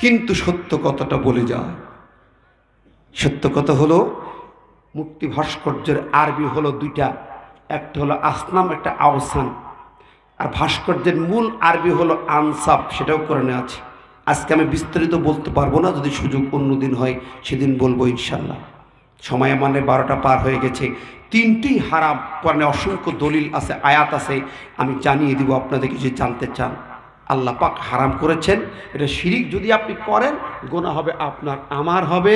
[SPEAKER 1] কিন্তু সত্য কথাটা বলে যায়। সত্য কথা হলো, মুক্তি ভাস্কর্যের আরবি হলো 2টা, একটা হলো আসনাম, একটা আওসান। আর ভাস্কর্যের মূল আরবি হলো আনসাব, সেটাও কোরআনে আছে। আজকে আমি বিস্তারিত বলতে পারবো না, যদি সুযোগ অন্যদিন হয় সেদিন বলবো ইনশাল্লাহ। সময় মানে 12টা পার হয়ে গেছে। 3টি হারাম, কোরআনে অসংখ্য দলিল আছে, আয়াত আছে, আমি জানিয়ে দিব আপনাদেরকে যদি জানতে চান। আল্লাহ পাক হারাম করেছেন। এটা শিরিক যদি আপনি করেন, গুনাহ হবে আপনার, আমার হবে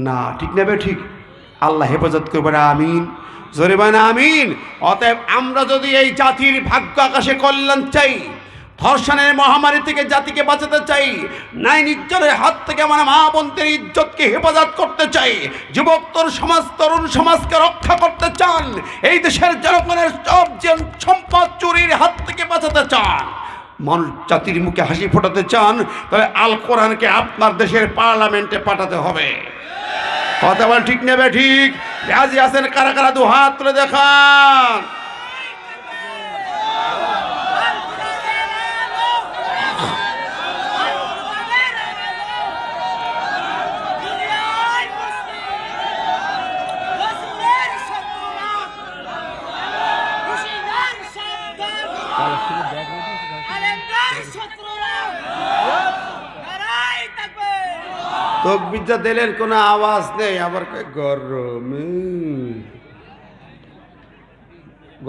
[SPEAKER 1] না। ঠিক নেবে ঠিক? আল্লাহ হেফাজত করবেন, আমিন। জোরে বলেন আমিন। অতএব আমরা যদি এই জাতির ভাগ্য আকাশে কল্যাণ চাই, ধর্ষণের মহামারী থেকে জাতিকে বাঁচাতে চাই, ন্যায় নির্যাতনের হাত থেকে আমার মা বোনদের ইজ্জতকে হেফাজত করতে চাই, যুবক সমাজ তরুণ সমাজকে রক্ষা করতে চান, এই দেশের জনগণের সব সম্পদ চুরির হাত থেকে বাঁচাতে চান, মানুষ জাতির মুখে হাসি ফোটাতে চান, তাহলে আল কোরআনকে আপনার দেশের পার্লামেন্টে পাঠাতে হবে। কথা বল ঠিক নেবে ঠিক? রাজি আছেন? কারা কারা দু হাত তুলে দেখান। তকবীর দিলেন কোনো আওয়াজ নেই, আবার গরমে।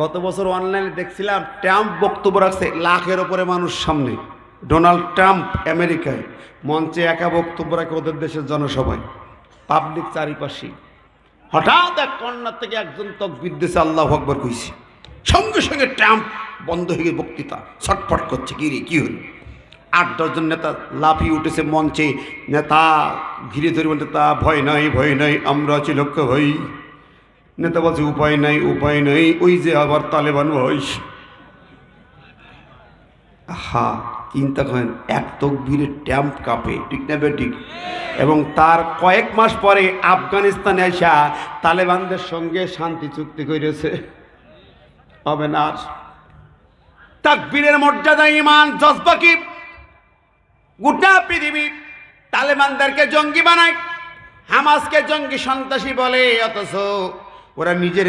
[SPEAKER 1] গত বছর অনলাইনে দেখছিলাম ট্রাম্প বক্তব্য রাখছে লাখের ওপরে মানুষ সামনে। ডোনাল্ড ট্রাম্প আমেরিকায় মঞ্চে একা বক্তব্য রাখে ওদের দেশের জনসভায়, পাবলিক চারিপাশে। হঠাৎ এক কর্নার থেকে একজন তকবীর দিয়েছে, আল্লাহু আকবার কইছে, সঙ্গে সঙ্গে ট্রাম্প বন্ধ হয়ে গিয়ে বক্তৃতা ছটফট করছে। কি রে কি হল? 8-10 জন নেতা লাফিয়ে উঠেছে মঞ্চে, নেতা ঘিরে ধরে বলতে, তা ভয় নাই ভয় নাই, আমরা আছি লক্ষ্য ভয়। নেতা বলছে উপায় নাই উপায় নাই, ওই যে আবার তালেবান ভয়। হা, চিন্তা করেন, এক তকবীরে ট্রাম্প কাঁপে, ঠিক না বেঠিক? এবং তার কয়েক মাস পরে আফগানিস্তানে আসা তালেবানদের সঙ্গে শান্তি চুক্তি করেছে। হবে না? তাকবীরের মর্যাদা, ঈমান, জজবা কি গোটা পৃথিবী তালেবানদেরকে জঙ্গি বানায়, হামাসকে জঙ্গি সন্ত্রাসী বলে, অথচ ওরা নিজের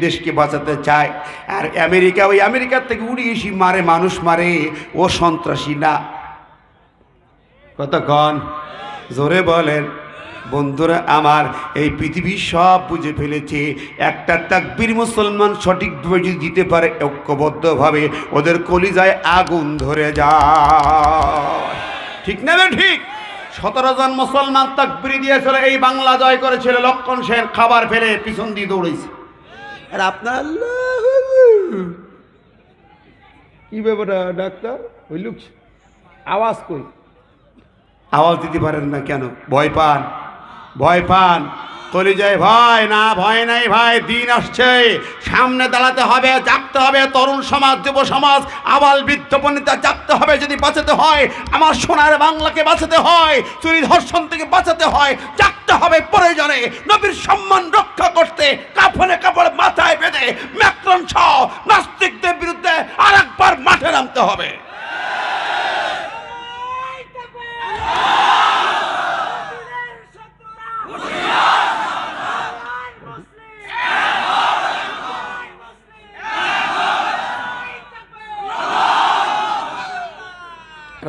[SPEAKER 1] দেশকে বাঁচাতে চায়। আর আমেরিকা, ওই আমেরিকার থেকে উড়িয়ে এসে মারে, মানুষ মারে, ও সন্ত্রাসী না। কতক্ষণ জোরে বলেন? বন্ধুরা আমার, এই পৃথিবী সব বুঝে ফেলেছে, একটা তাকবীর মুসলমান সঠিকভাবে যদি দিতে পারে, ঐক্যবদ্ধভাবে, ওদের কলিজায় আগুন ধরে যায়। ঠিক না ঠিক? 17 জন মুসলমান তাকবীর দিয়েছিল, এই বাংলা জয় করেছিল। লক্ষণ সেন খাবার ফেলে পিছন দিয়ে দৌড়েছে। আর আপনার কি ব্যাপার ডাক্তার? হইল আওয়াজ কই? আওয়াজ দিতে পারেন না কেন? ভয় পান? ভয় পান? কলিজায় ভয় না? ভয় নাই ভাই, দিন আসছে, সামনে দাঁড়াতে হবে, জাগতে হবে। তরুণ সমাজ, যুব সমাজ, আবাল বৃদ্ধ বনিতা জাগতে হবে। যদি বাঁচাতে হয়, আমার সোনার বাংলাকে বাঁচাতে হয়, চুরি ধর্ষণ থেকে বাঁচাতে হয়, জাগতে হবে। প্রয়োজনে নবীর সম্মান রক্ষা করতে কাফনে কাপড় মাথায় বেঁধে ম্যাক্রন সহ নাস্তিকদের বিরুদ্ধে আরেকবার মাঠে নামতে হবে।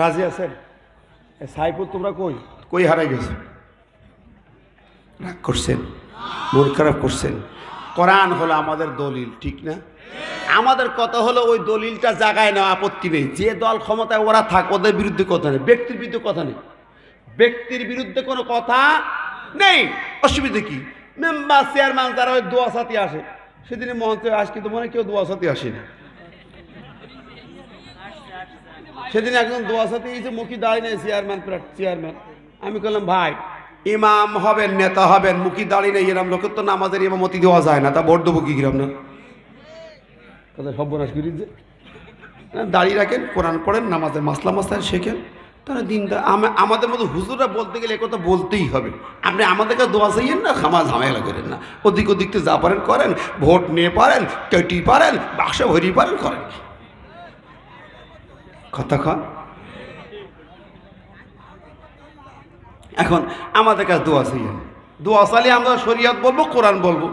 [SPEAKER 1] রাজি আছেন? সাইফুল তোমরা কই কই হারাই গেছে? রাগ করছেন, মন খারাপ করছেন। কোরআন হলো আমাদের দলিল, ঠিক না? আমাদের কথা হলো ওই দলিলটা জাগায় না, আপত্তি নেই। যে দল ক্ষমতায় ওরা থাক, ওদের বিরুদ্ধে কথা নেই, ব্যক্তির বিরুদ্ধে কথা নেই, ব্যক্তির বিরুদ্ধে কোনো কথা নেই। অসুবিধা কি? মেম্বার চেয়ারম্যান যারা ওই দোয়া সাথী আসে, সেদিনে মঞ্চে আস, কিন্তু মনে কেউ দোয়া সাথী আসেনি। সেদিন একজন দোয়া সাথে এই যে মুখী দাঁড়িয়ে নেই, চেয়ারম্যান। আমি বললাম, ভাই ইমাম হবেন, নেতা হবেন, মুখী দাঁড়িয়ে নেই, এরম লোকের তো নামাজের ইমামতি দেওয়া যায় না, তা ভোট দেবো কি কিরম না? তাদের সর্বনাশ করি যে দাঁড়িয়ে রাখেন, কোরআন পড়েন, নামাজের মাসলা মাসাইল শেখেন, তারা দিনটা। আমাদের মতো হুজুররা বলতে গেলে একথা বলতেই হবে। আপনি আমাদেরকে দোয়া চাইয়েন না, খামা ঝামেলা করেন না, ওদিক ওদিকতে যা পারেন করেন, ভোট নিয়ে পারেন, কেটি পারেন, বাক্স ভরি পারেন, করেন। কতক্ষণ এখন আমাদের কাছে দোয়া চাইয়েন, দোয়া চাইলে আমরা শরিয়ত বলবো, কোরআন বলবো।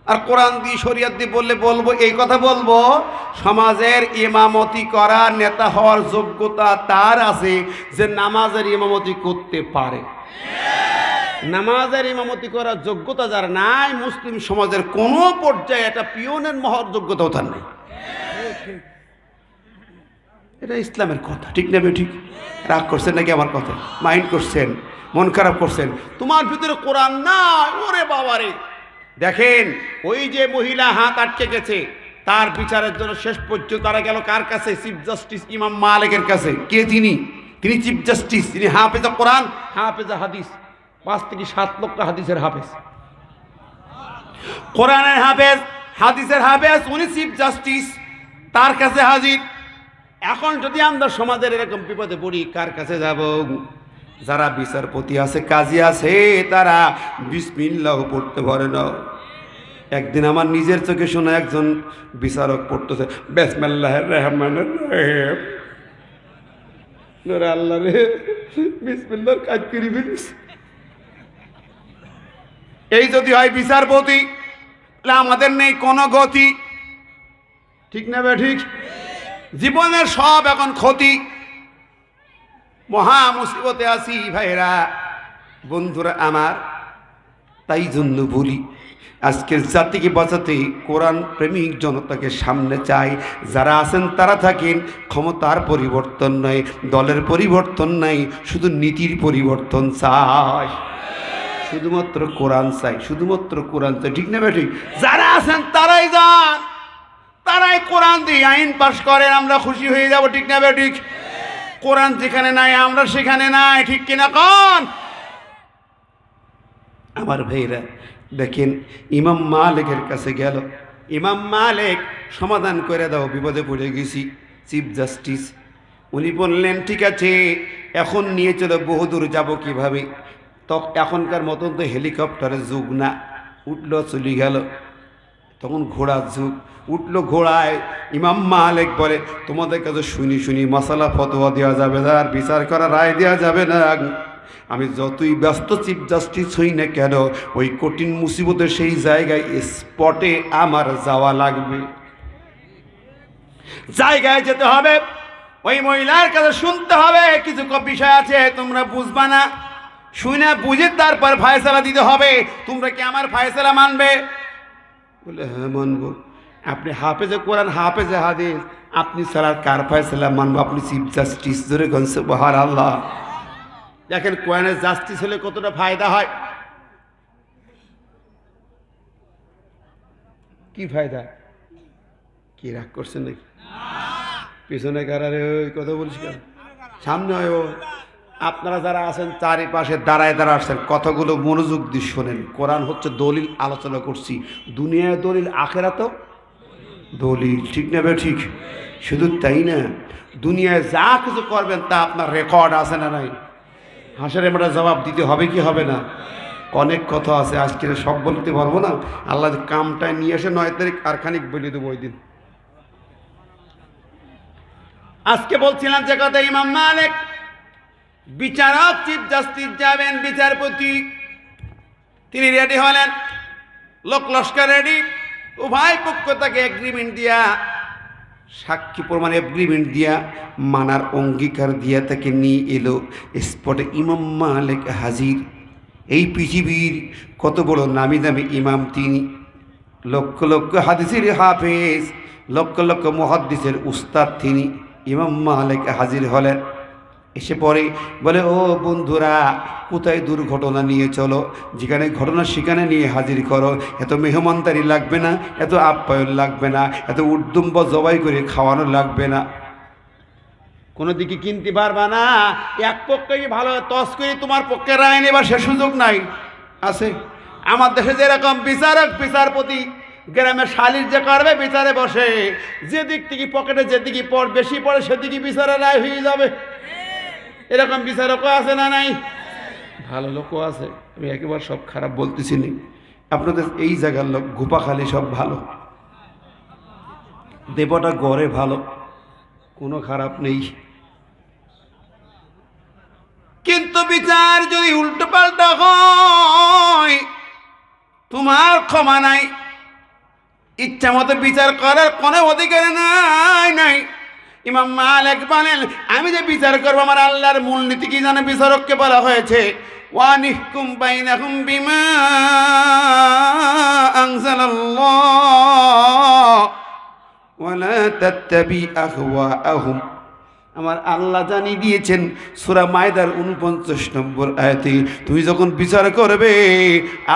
[SPEAKER 1] আর কোরআন দিয়ে শরিয়ত দিয়ে বলবো এই কথা বলবো, সমাজের ইমামতি করা, নেতা হওয়ার যোগ্যতা তার আছে যে নামাজের ইমামতি করতে পারে। নামাজের ইমামতি করার যোগ্যতা যার নাই, মুসলিম সমাজের কোনো পর্যায়ে একটা পিয়নের মহর যোগ্যতাও তার নেই। এটা ইসলামের কথা, ঠিক না? ঠিক? রাগ করছেন নাকি আমার কথা? মাইন্ড করছেন, মন খারাপ করছেন? তোমার ভিতরে কোরআন নাই, ওরে বাবারে, দেখেন ওই যে মহিলা হাত আটকে গেছে, তার বিচারের জন্য শেষ পর্যন্ত তারা গেল কার কাছে? চিফ জাস্টিস ইমাম মালিকের কাছে। কে তিনি? তিনি চিফ জাস্টিস, তিনি হাফেজা কোরআন, হাফেজা হাদিস, 5 থেকে 7 লক্ষ হাদিসের হাফেজ, কোরআনের হাফেজ, হাদিসের হাফেজ, উনি চিফ জাস্টিস, তার কাছে হাজির। এখন যদি আমরা সমাজের এরকম বিপদে পড়ি, কার কাছে যাব? যারা বিচারপতি আছে, কাজী আছে, তারা বিসমিল্লাহ পড়তে পারে না। একদিন আমার নিজের চোখে শোনা একজন বিচারক পড়তেছে বিসমিল্লাহির রহমানির রহিম, ওরে আল্লাহ রে, বিসমিল্লাহর কাজ করি ফেলিস। এই যদি হয় বিচারপতি, তাহলে আমাদের নেই কোনো গতি, ঠিক না বে ঠিক? জীবনের সব এখন ক্ষতি, মহা মুসিবতে আছি ভাইরা, বন্ধুরা আমার। তাই জন্য বলি, আজকের জাতিকে বাঁচাতে কোরআন প্রেমিক জনতাকে সামনে চাই। যারা আছেন তারা থাকেন, ক্ষমতার পরিবর্তন নয়, দলের পরিবর্তন নাই, শুধু নীতির পরিবর্তন চাই, শুধুমাত্র কোরআন চাই, শুধুমাত্র কোরআন চাই, ঠিক না বেঠিক? যারা আছেন তারাই যান, তারাই কোরআন দিয়ে আইন পাশ করেন, আমরা খুশি হয়ে যাব, ঠিক না বেঠিক? কোরআন যেখানে নাই আমরা সেখানে নাই, ঠিক কিনা কন? আমার ভাইরা দেখেন, ইমাম মালিকের কাছে গেল, ইমাম মালিক সমাধান করে দাও, বিপদে পড়ে গেছি। চিফ জাস্টিস উনি বললেন ঠিক আছে, এখন নিয়ে চলো, বহুদূর যাব কিভাবে? তো এখনকার মতন তো হেলিকপ্টারের যুগ না, উঠলো চলে গেল। তখন ঘোড়ার যুগ, উঠলো ঘোড়ায়। ইমাম মালিক বলে তোমাদের কাছে শুনি শুনি মশালা ফতোয়া দেওয়া যাবে না, আর বিচার করা রায় দেওয়া যাবে না। আমি যতই ব্যস্ত চিফ জাস্টিস হই না কেন, ওই কঠিন মুসিবতে সেই জায়গায় স্পটে আমার যাওয়া লাগবে, জায়গায় যেতে হবে। ওই মহিলার কাছে শুনতে হবে, কিছু বিষয় আছে তোমরা বুঝবা না, শুনে বুঝে তারপর ফায়সালা দিতে হবে। তোমরা কি আমার ফায়সালা মানবে? বলে হ্যাঁ মানবো। আপনি হাফেজে কোরআন, হাফেজে হাদিস, আপনি ছাড়া কার ফায়সালা মানবো? আপনি চিফ জাস্টিস, ধরে গনছে বহার আল্লাহ। দেখেন কোরআনের জাস্টিস হলে কতটা ফায়দা হয়। কি ফায়দা? কি রাগ করছেন নাকি? পিছনে কারারে ওই কথা বলিস কেন? সামনে হয় ও। আপনারা যারা আছেন চারিপাশে দাঁড়ায় দাঁড়া আসছেন, কথাগুলো মনোযোগ দিয়ে শোনেন। কোরআন হচ্ছে দলিল, আলোচনা করছি। দুনিয়ায় দলিল, আখেরাতেও দলিল, ঠিক না বে ঠিক? শুধু তাই না, দুনিয়ায় যা কিছু করবেন তা আপনার রেকর্ড আছে না নাই? হাসের আমরা জবাব দিতে হবে কি হবে না? অনেক কথা আছে, আজকে সব বলতে পারবো না। আল্লাহ কামটায় নিয়ে এসে 9 তারিখ আর খানিক বলে দেবো ওই দিন। আজকে বলছিলাম যে কথা, ইমাম মালিক বিচারক, চিফ জাস্টিস যাবেন, বিচারপতি তিনি রেডি হলেন, লোক লস্কর রেডি, উভয় পক্ষ তাকে এগ্রিমেন্ট দিয়া, সাক্ষী প্রমাণ এগ্রিমেন্ট দিয়া, মানার অঙ্গীকার দিয়া তাকে নিয়ে এলো স্পটে। ইমাম মালিক হাজির। এই পৃথিবীর কত বড় নামি দামি ইমাম তিনি, লক্ষ লক্ষ হাদিসের হাফেজ, লক্ষ লক্ষ মুহাদ্দিসের উস্তাদ তিনি। ইমাম মালিক হাজির হলেন। এসে পরে বলে ও বন্ধুরা, কোথায় দুর্ঘটনা নিয়ে চলো, যেখানে ঘটনা সেখানে নিয়ে হাজির করো। এত মেহমানদারি লাগবে না, এত আপ্যায়ন লাগবে না, এত উদ্দম্ব জবাই করে খাওয়ানো লাগবে না, কোনো দিকে কিনতে পারবা না। এক পক্ষে ভালো তস করে তোমার পক্ষে রায় নেবার সে সুযোগ নাই, আছে? আমার দেশে যেরকম বিচারক, বিচারপতি গ্রামের শালির যে করবে, বিচারে বসে, যে দিক থেকে পকেটে যে দিকে বেশি পড়ে সেদিকে বিচারে রায় হয়ে যাবে। এরকম বিচারকও আছে না নাই? ভালো লোকও আছে, আমি একেবারে সব খারাপ বলতেছি না। আপনাদের এই জায়গার লোক গোপাখালি সব ভালো, দেবটা গড়ে ভালো, কোনো খারাপ নেই। কিন্তু বিচার যদি উল্টো পাল্টা হয়, তোমার ক্ষমা নাই, ইচ্ছা মতো বিচার করার কোনো অধিকার নাই। ইমাম মালিক বলেন আমি যে বিচার করবো, আমার আল্লাহর মূলনীতি কি জানে? বিচারককে বলা হয়েছে ওয়ানিহকুম বাইনাহুম বিমা আনজালাল্লাহ ওয়ালা তাত্তাবি আহওয়াআহুম। আমার আল্লাহ জানিয়ে দিয়েছেন সূরা মায়দার 49 নম্বর আয়াতে, তুমি যখন বিচার করবে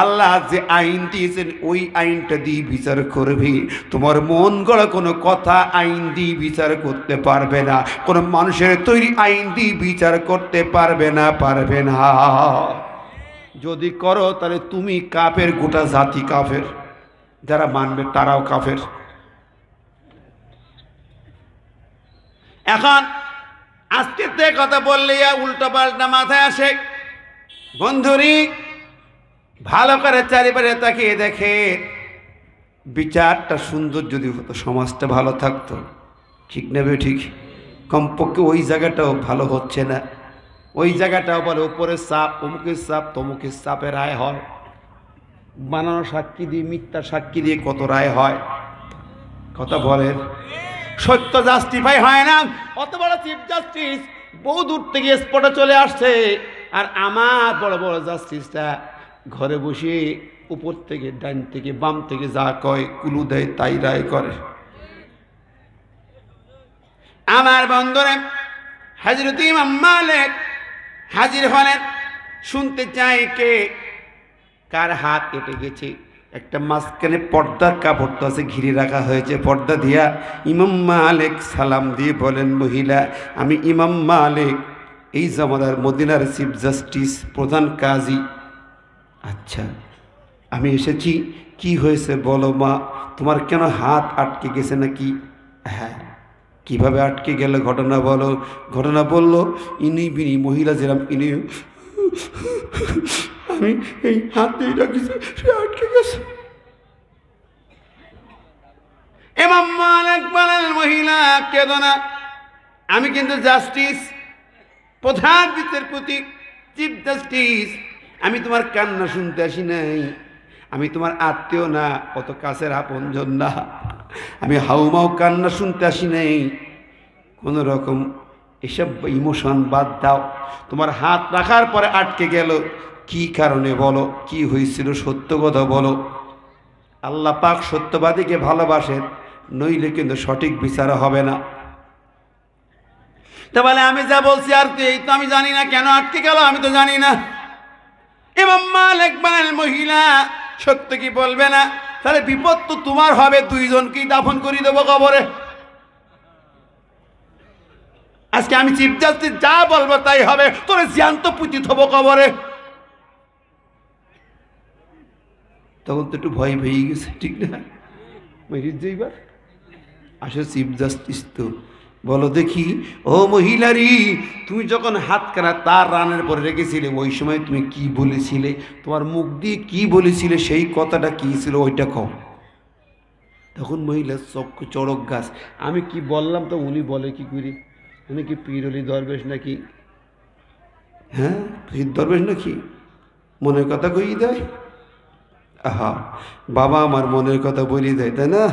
[SPEAKER 1] আল্লাহ যে আইন দিয়েছেন ওই আইনটা দিয়ে বিচার করবে। তোমার মন গড়া কোনো কথা আইন দিয়ে বিচার করতে পারবে না, কোনো মানুষের তৈরি আইন দিয়ে বিচার করতে পারবে না, পারবে না। যদি করো তাহলে তুমি কাফের, গোটা জাতি কাফের, যারা মানবে তারাও কাফের। এখন আজকে তে কথা বললে উল্টো পাল্টা মাথায় আসে। বন্ধুরি ভালো করে চারিপাশে তাকিয়ে দেখে, বিচারটা সুন্দর যদি হতো সমাজটা ভালো থাকতো, ঠিক নেবে ঠিক। কমপক্ষে ওই জায়গাটাও ভালো হচ্ছে না, ওই জায়গাটাও বলে উপরের চাপ, অমুকের চাপ, তমুকের চাপে রায় হয়, বানানো সাক্ষী দিয়ে, মিথ্যা সাক্ষী দিয়ে কত রায় হয়। কথা বলেন, সত্য জাস্টিফাই হয় না। অত বড় চিফ জাস্টিস বহু দূর থেকে স্পটে চলে আসছে, আর আমার বড় বড় জাস্টিসটা ঘরে বসে উপর থেকে, ডান থেকে, বাম থেকে যা কয় কুলু দেয় তাই রায় করে। আমার বন্ধুরা, হযরত ইমাম মালিক হাজির হলেন। শুনতে চাই কে কার হাত কেটে গেছে। একটা মাঝখানে পর্দার কাপড় তো আছে, ঘিরে রাখা হয়েছে পর্দা দিয়া। ইমাম মালিক সালাম দিয়ে বলেন, মহিলা আমি ইমাম মালিক, এই জামানার মদিনার চিফ জাস্টিস, প্রধান কাজী। আচ্ছা আমি এসেছি, কি হয়েছে বলো মা, তোমার কেন হাত আটকে গেছে নাকি? হ্যাঁ। কিভাবে আটকে গেল ঘটনা বলো। ঘটনা বলল, ইনি বিনি মহিলা যেরাম, ইনি আমি এই হাত দিয়ে রাখিছি, সে আটকে গেছে। ইমাম মালিক বলেন, মহিলা কেঁদো না, আমি কিন্তু জাস্টিস, প্রধান বিচারপতি, চিফ জাস্টিস, আমি তোমার কান্না শুনতে আসি নাই, আমি তোমার আত্মীয় না, অত কাছের আপনজন না, আমি হাউমাউ কান্না শুনতে আসি নাই। কোনো রকম এসব ইমোশন বাদ দাও, তোমার হাত রাখার পরে আটকে গেল, কি কারণে বলো, কি হয়েছিল, সত্য কথা বলো। আল্লাহ পাক সত্যবাদীকে ভালোবাসেন, নইলে কিন্তু সঠিক বিচার হবে না। তা বলে আমি যা বলছি আর এই তো আমি জানি না কেন আটকে গেল, আমি তো জানি না। ইমাম মালিক বলেন, মহিলা সত্য কি বলবে না? তাহলে বিপদ তো তোমার হবে, দুইজনকেই দাফন করে দেবো কবরে। আজকে আমি চিফ জাস্টিস, যা বলবো তাই হবে, তোর জ্যান্ত পুঁতি থবো কবরে। তখন তো একটু ভয় পেয়ে গেছে, ঠিক না? মহির যেইবার আসে চিফ জাস্টিস, তো বলো দেখি, ও মহিলারি, তুমি যখন হাত কানা তার রানের পরে রেখেছিলে, ওই সময় তুমি কি বলেছিলে, তোমার মুখ দিয়ে কি বলেছিলে, সেই কথাটা কি ছিল ওইটা কও। তখন মহিলা চক্ষু চড়ক গাছ, আমি কি বললাম তো উনি বলে কি করি, উনি কি পীরলি দরবেশ নাকি? হ্যাঁ, পীর দরবেশ নাকি? মনের কথা কই দেয়। আহা, বাবা আমার মনের কথা বলি দেয়, তাই না?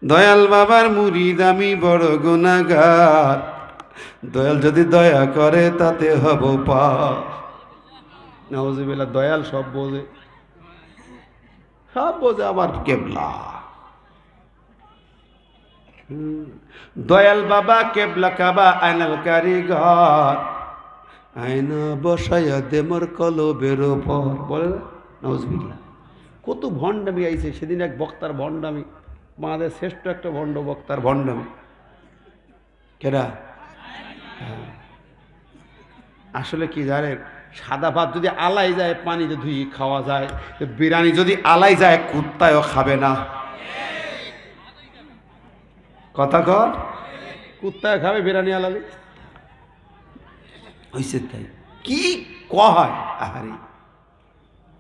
[SPEAKER 1] দয়াল বাবার মুরিদ আমি, বড় গুনাহগার, দয়াল যদি দয়া করে তাতে হব পার। নাউজুবিল্লাহ, দয়াল সব বোঝে, সব বোঝে আমার কেবলা। দয়াল বাবা কেবলা কাবা, আয়নাল কারিগর, আয়না বসাইয়া দেমর কলবের ওপর, বলে না? নাউজুবিল্লাহ। কত ভণ্ডামি আইছে। সেদিন এক বক্তার ভণ্ডামি, আমাদের শ্রেষ্ঠ একটা ভণ্ড বক্তার ভণ্ডামি। কেডা? আসলে কি জানেন, সাদা ভাত যদি আলাই যায় পানিতে ধুয়ে খাওয়া যায়, বিরিয়ানি যদি আলাই যায় কুত্তায়ও খাবে না। কথা কর, কুত্তায় খাবে বিরিয়ানি আলালে? হয়েছে তাই কি কয়? আহারে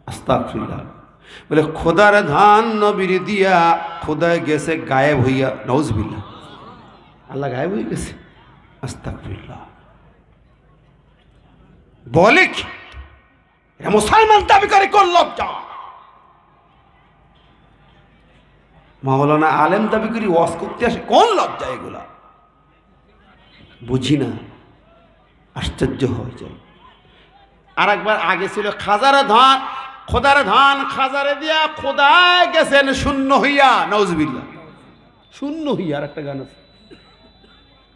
[SPEAKER 1] আস্তাগফিরুল্লাহ। বলে খোদার ধান নবীর দিয়া, খোদায় গেছে গায়েব হইয়া। নাউজুবিল্লাহ, আল্লাহ গায়েব হয়ে গেছে। আস্তাগফিরুল্লাহ। বলে কি এরা মুসলমান দাবি করে, কোন লজ্জা? মাওলানা আলেম দাবি করি ওয়াজ করতে আসে, কোন লজ্জা এগুলা? বুঝি না, আশ্চর্য হয়ে যায়। আর একবার আগে ছিল খাজারে ধান, খোদার ধান খাজারে দিয়া, খোদায় গেছেন শূন্য হইয়া। নাউজুবিল্লাহ, শূন্য হইয়া। আর একটা গান আছে,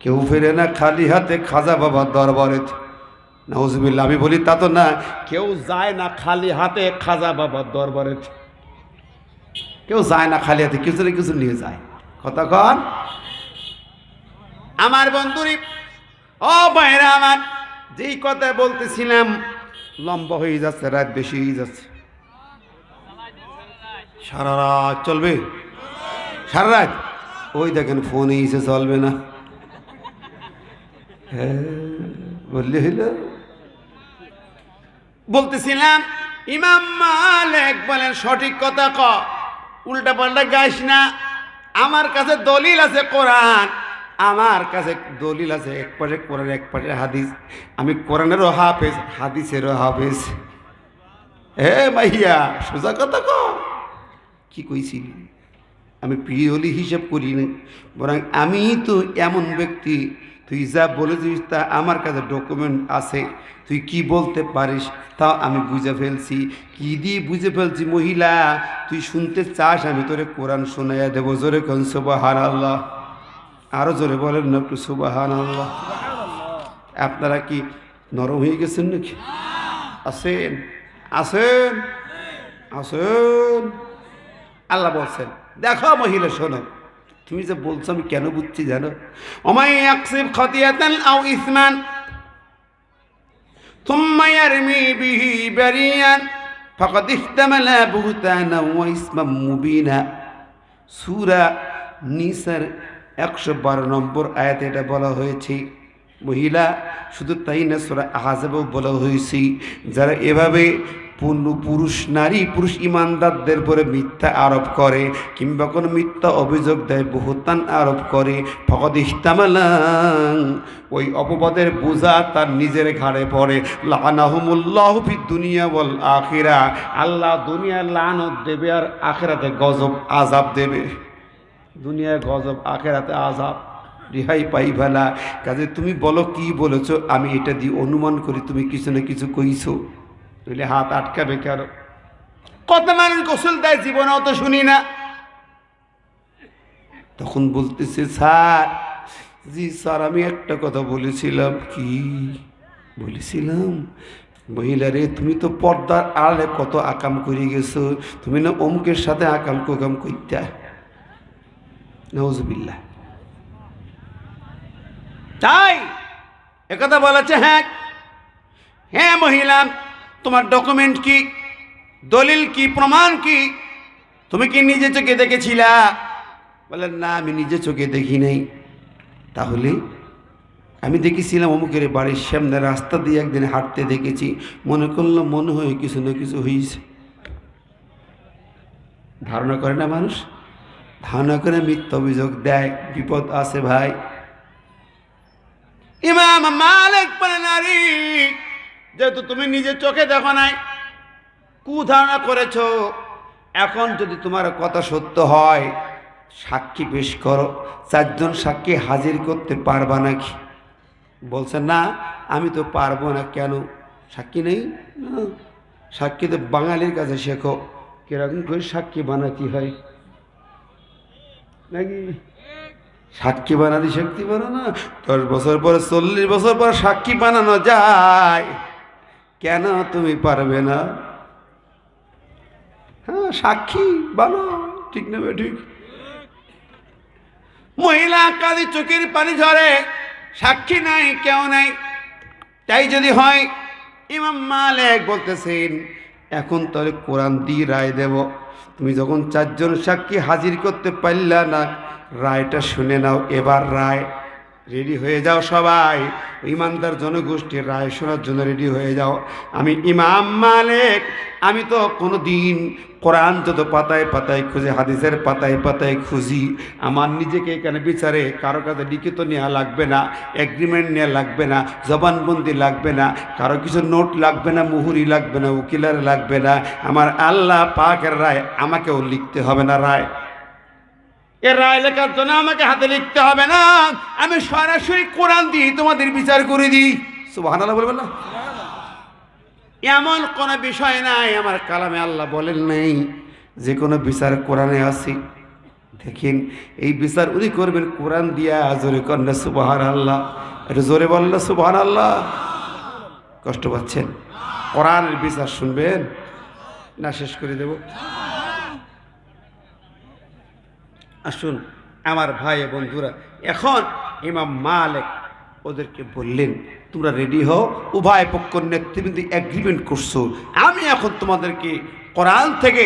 [SPEAKER 1] কেউ ফেরে না খালি হাতে খাজা বাবার দরবারে। নাউজুবিল্লাহ, আমি বলি তা তো না, কেউ যায় না খালি হাতে খাজা বাবার দরবারে। কেউ যায় না খালি হাতে, কিছু না কিছু নিয়ে যায়। কতক্ষণ আমার বন্ধুরি, ও ভাইরা আমার, যেই কথা বলতেছিলাম লম্বা হয়ে যাচ্ছে, রাত বেশি হয়ে যাচ্ছে। সারা রাত চলবে? সারা রাত? ওই দেখেন ফোন এসে চলবে না। হ্যাঁ বললে হইল। বলতেছিলাম ইমাম মালিক বলেন সঠিক কথা ক, উল্টা পাল্টা গাইস না। আমার কাছে দলিল আছে কোরআন, আমার কাছে দলিল আছে, এক পাশে কোরআন এক পাশে হাদিস। আমি কোরআনেরও হাফেজ, হাদিসেরও হাফেজ। হে মাইয়া সোজা কথা ক। কি কইছিলি? আমি পিওলি হিসাব করি না, বরং আমি তো এমন ব্যক্তি, তুই যা বলেছিস তা আমার কাছে ডকুমেন্ট আছে। তুই কি বলতে পারিস তাও আমি বুঝে ফেলছি। কি দিয়ে বুঝে ফেলছি? মহিলা তুই শুনতে চাস আমি তোরে কোরআন শোনাইয়া দেবো। জোরে কোন সুবহানাল্লাহ। আরও জোরে বলেন না একটু সুবহানাল্লাহ। আপনারা কি নরম হয়ে গেছেন নাকি? আসেন আসেন আসেন। আল্লাহ বলছেন, দেখো মহিলা শোনো, তুমি যে বলছো আমি কেন বুঝছি জানো? ওমাই ইয়াকসিব খাতিয়াতান আও ইসমান থুম্মা ইয়ারমি বিহি বারিয়ান ফাকাদ ইহতামালা বুহতানা ওয়া ইসমান মুবিনা। সূরা নিসার 112 নম্বর আয়াতে এটা বলা হয়েছে। মহিলা শুধু তাই না, সূরা আহজাবেও বলা হয়েছে, যারা এভাবে পুরুষ নারী পুরুষ ইমানদারদের পরে মিথ্যা আরোপ করে কিংবা কোনো মিথ্যা অভিযোগ দেয়, বুহতান আরোপ করে, ফাকাদ ইহতামালা, ওই অপবাদের বোঝা তার নিজের ঘাড়ে পড়ে। লানাহুমুল্লাহু ফিদ দুনিয়া ওয়াল আখিরা, আল্লাহ দুনিয়ায় লানত দেবে আর আখিরাতে গজব আযাব দেবে। দুনিয়ায় গজব, আখিরাতে আযাব, রিহাই পাই ভালা। কাজে তুমি বলো কি বলেছো, আমি এটা দিয়ে অনুমান করি তুমি কিছু না কিছু কইছো। তাহলে হাত আটকাবে কেন? কত মানুষ গোসল দেয় জীবনেও তো শুনি না। তখন বলতেছে, স্যার, জি স্যার আমি একটা কথা বলেছিলাম। কি বলেছিলাম? মহিলারে তুমি তো পর্দার আড়ালে কত আকাম করে গেছো, তুমি না অমুকের সাথে আকাম কোকাম করতে। নাউজুবিল্লাহ। তাই একথা বলেছে। হ্যাঁ হ্যাঁ মহিলা, তোমার ডকুমেন্ট কি, দলিল কি, প্রমাণ কি? তুমি কি নিজে চোখে দেখেছিলা? বলেন না আমি নিজে চোখে দেখি নাই। তাহলে আমি দেখেছিলাম অমুকের বাড়ির সামনে রাস্তা দিয়ে একদিন হাঁটতে দেখেছি, মনে করলাম মনে হয় কিছু না কিছু হয়েছে। ধারণা করে না মানুষ, ধারণা করে মিথ্যা অভিযোগ দেয়, বিপদ আছে ভাই। ইমাম মালিক বলে, নারী যেহেতু তুমি নিজে চোখে দেখো নাই, কুধারণা করেছ, এখন যদি তোমার কথা সত্য হয় সাক্ষী পেশ করো। 4 জন সাক্ষী হাজির করতে পারবা নাকি? বলছে না আমি তো পারবো না। কেন? সাক্ষী নেই? না, সাক্ষী তো বাঙালির কাছে শেখো কিরকম করে সাক্ষী বানাতে হয় নাকি? সাক্ষী বানাতে শিখতে পারো না? 10 বছর পরে 40 বছর পর সাক্ষী বানানো যায়, কেন তুমি পারবে না? হ্যাঁ সাক্ষী বানাও, ঠিক না? ঠিক। মহিলা কাঁদে, চোখের পানি ঝরে, সাক্ষী নাই, কেউ নাই। তাই যদি হয়, ইমাম মালিক বলতেছেন এখন তাহলে কোরআন দিয়ে রায় দেব। তুমি যখন 4 জন সাক্ষী হাজির করতে পারলা না, রায়টা শুনে নাও। এবার রায় রেডি হয়ে যাও সবাই, ইমানদার জনগোষ্ঠীর রায় শোনার জন্য রেডি হয়ে যাও। আমি ইমাম মালিক, আমি তো কোনো দিন কোরআন যত পাতায় পাতায় খুঁজে, হাদিসের পাতায় পাতায় খুঁজি, আমার নিজেকে এখানে বিচারে কারো কাছে লিখিত নেওয়া লাগবে না, এগ্রিমেন্ট নেওয়া লাগবে না, জবানবন্দি লাগবে না, কারো কিছু নোট লাগবে না, মুহুরি লাগবে না, উকিলার লাগবে না। আমার আল্লাহ পাকের রায় আমাকেও লিখতে হবে না। রায় এ রায় লেখার জন্য আমাকে হাতে লিখতে হবে না, আমি সরাসরি কোরআন দিয়ে তোমাদের বিচার করে দিই। সুবহানাল্লাহ বলবেন না? এমন কোনো বিষয় নাই আমার কালামে আল্লাহ বলেন নাই যে কোনো বিচার কোরআনে আছে। দেখেন এই বিচার উনি করবেন কোরআন দিয়া। জোরে কন্যা সুবহানাল্লাহ, একটু জোরে বললে সুবহানাল্লাহ। কষ্ট পাচ্ছেন? কোরআনের বিচার শুনবেন না শেষ করে দেব? আসুন আমার ভাই বন্ধুরা, এখন ইমাম মালিক ওদেরকে বললেন তোমরা রেডি হও, উভয় পক্ষ নেতৃবৃন্দ এগ্রিমেন্ট করছো, আমি এখন তোমাদেরকে কোরআন থেকে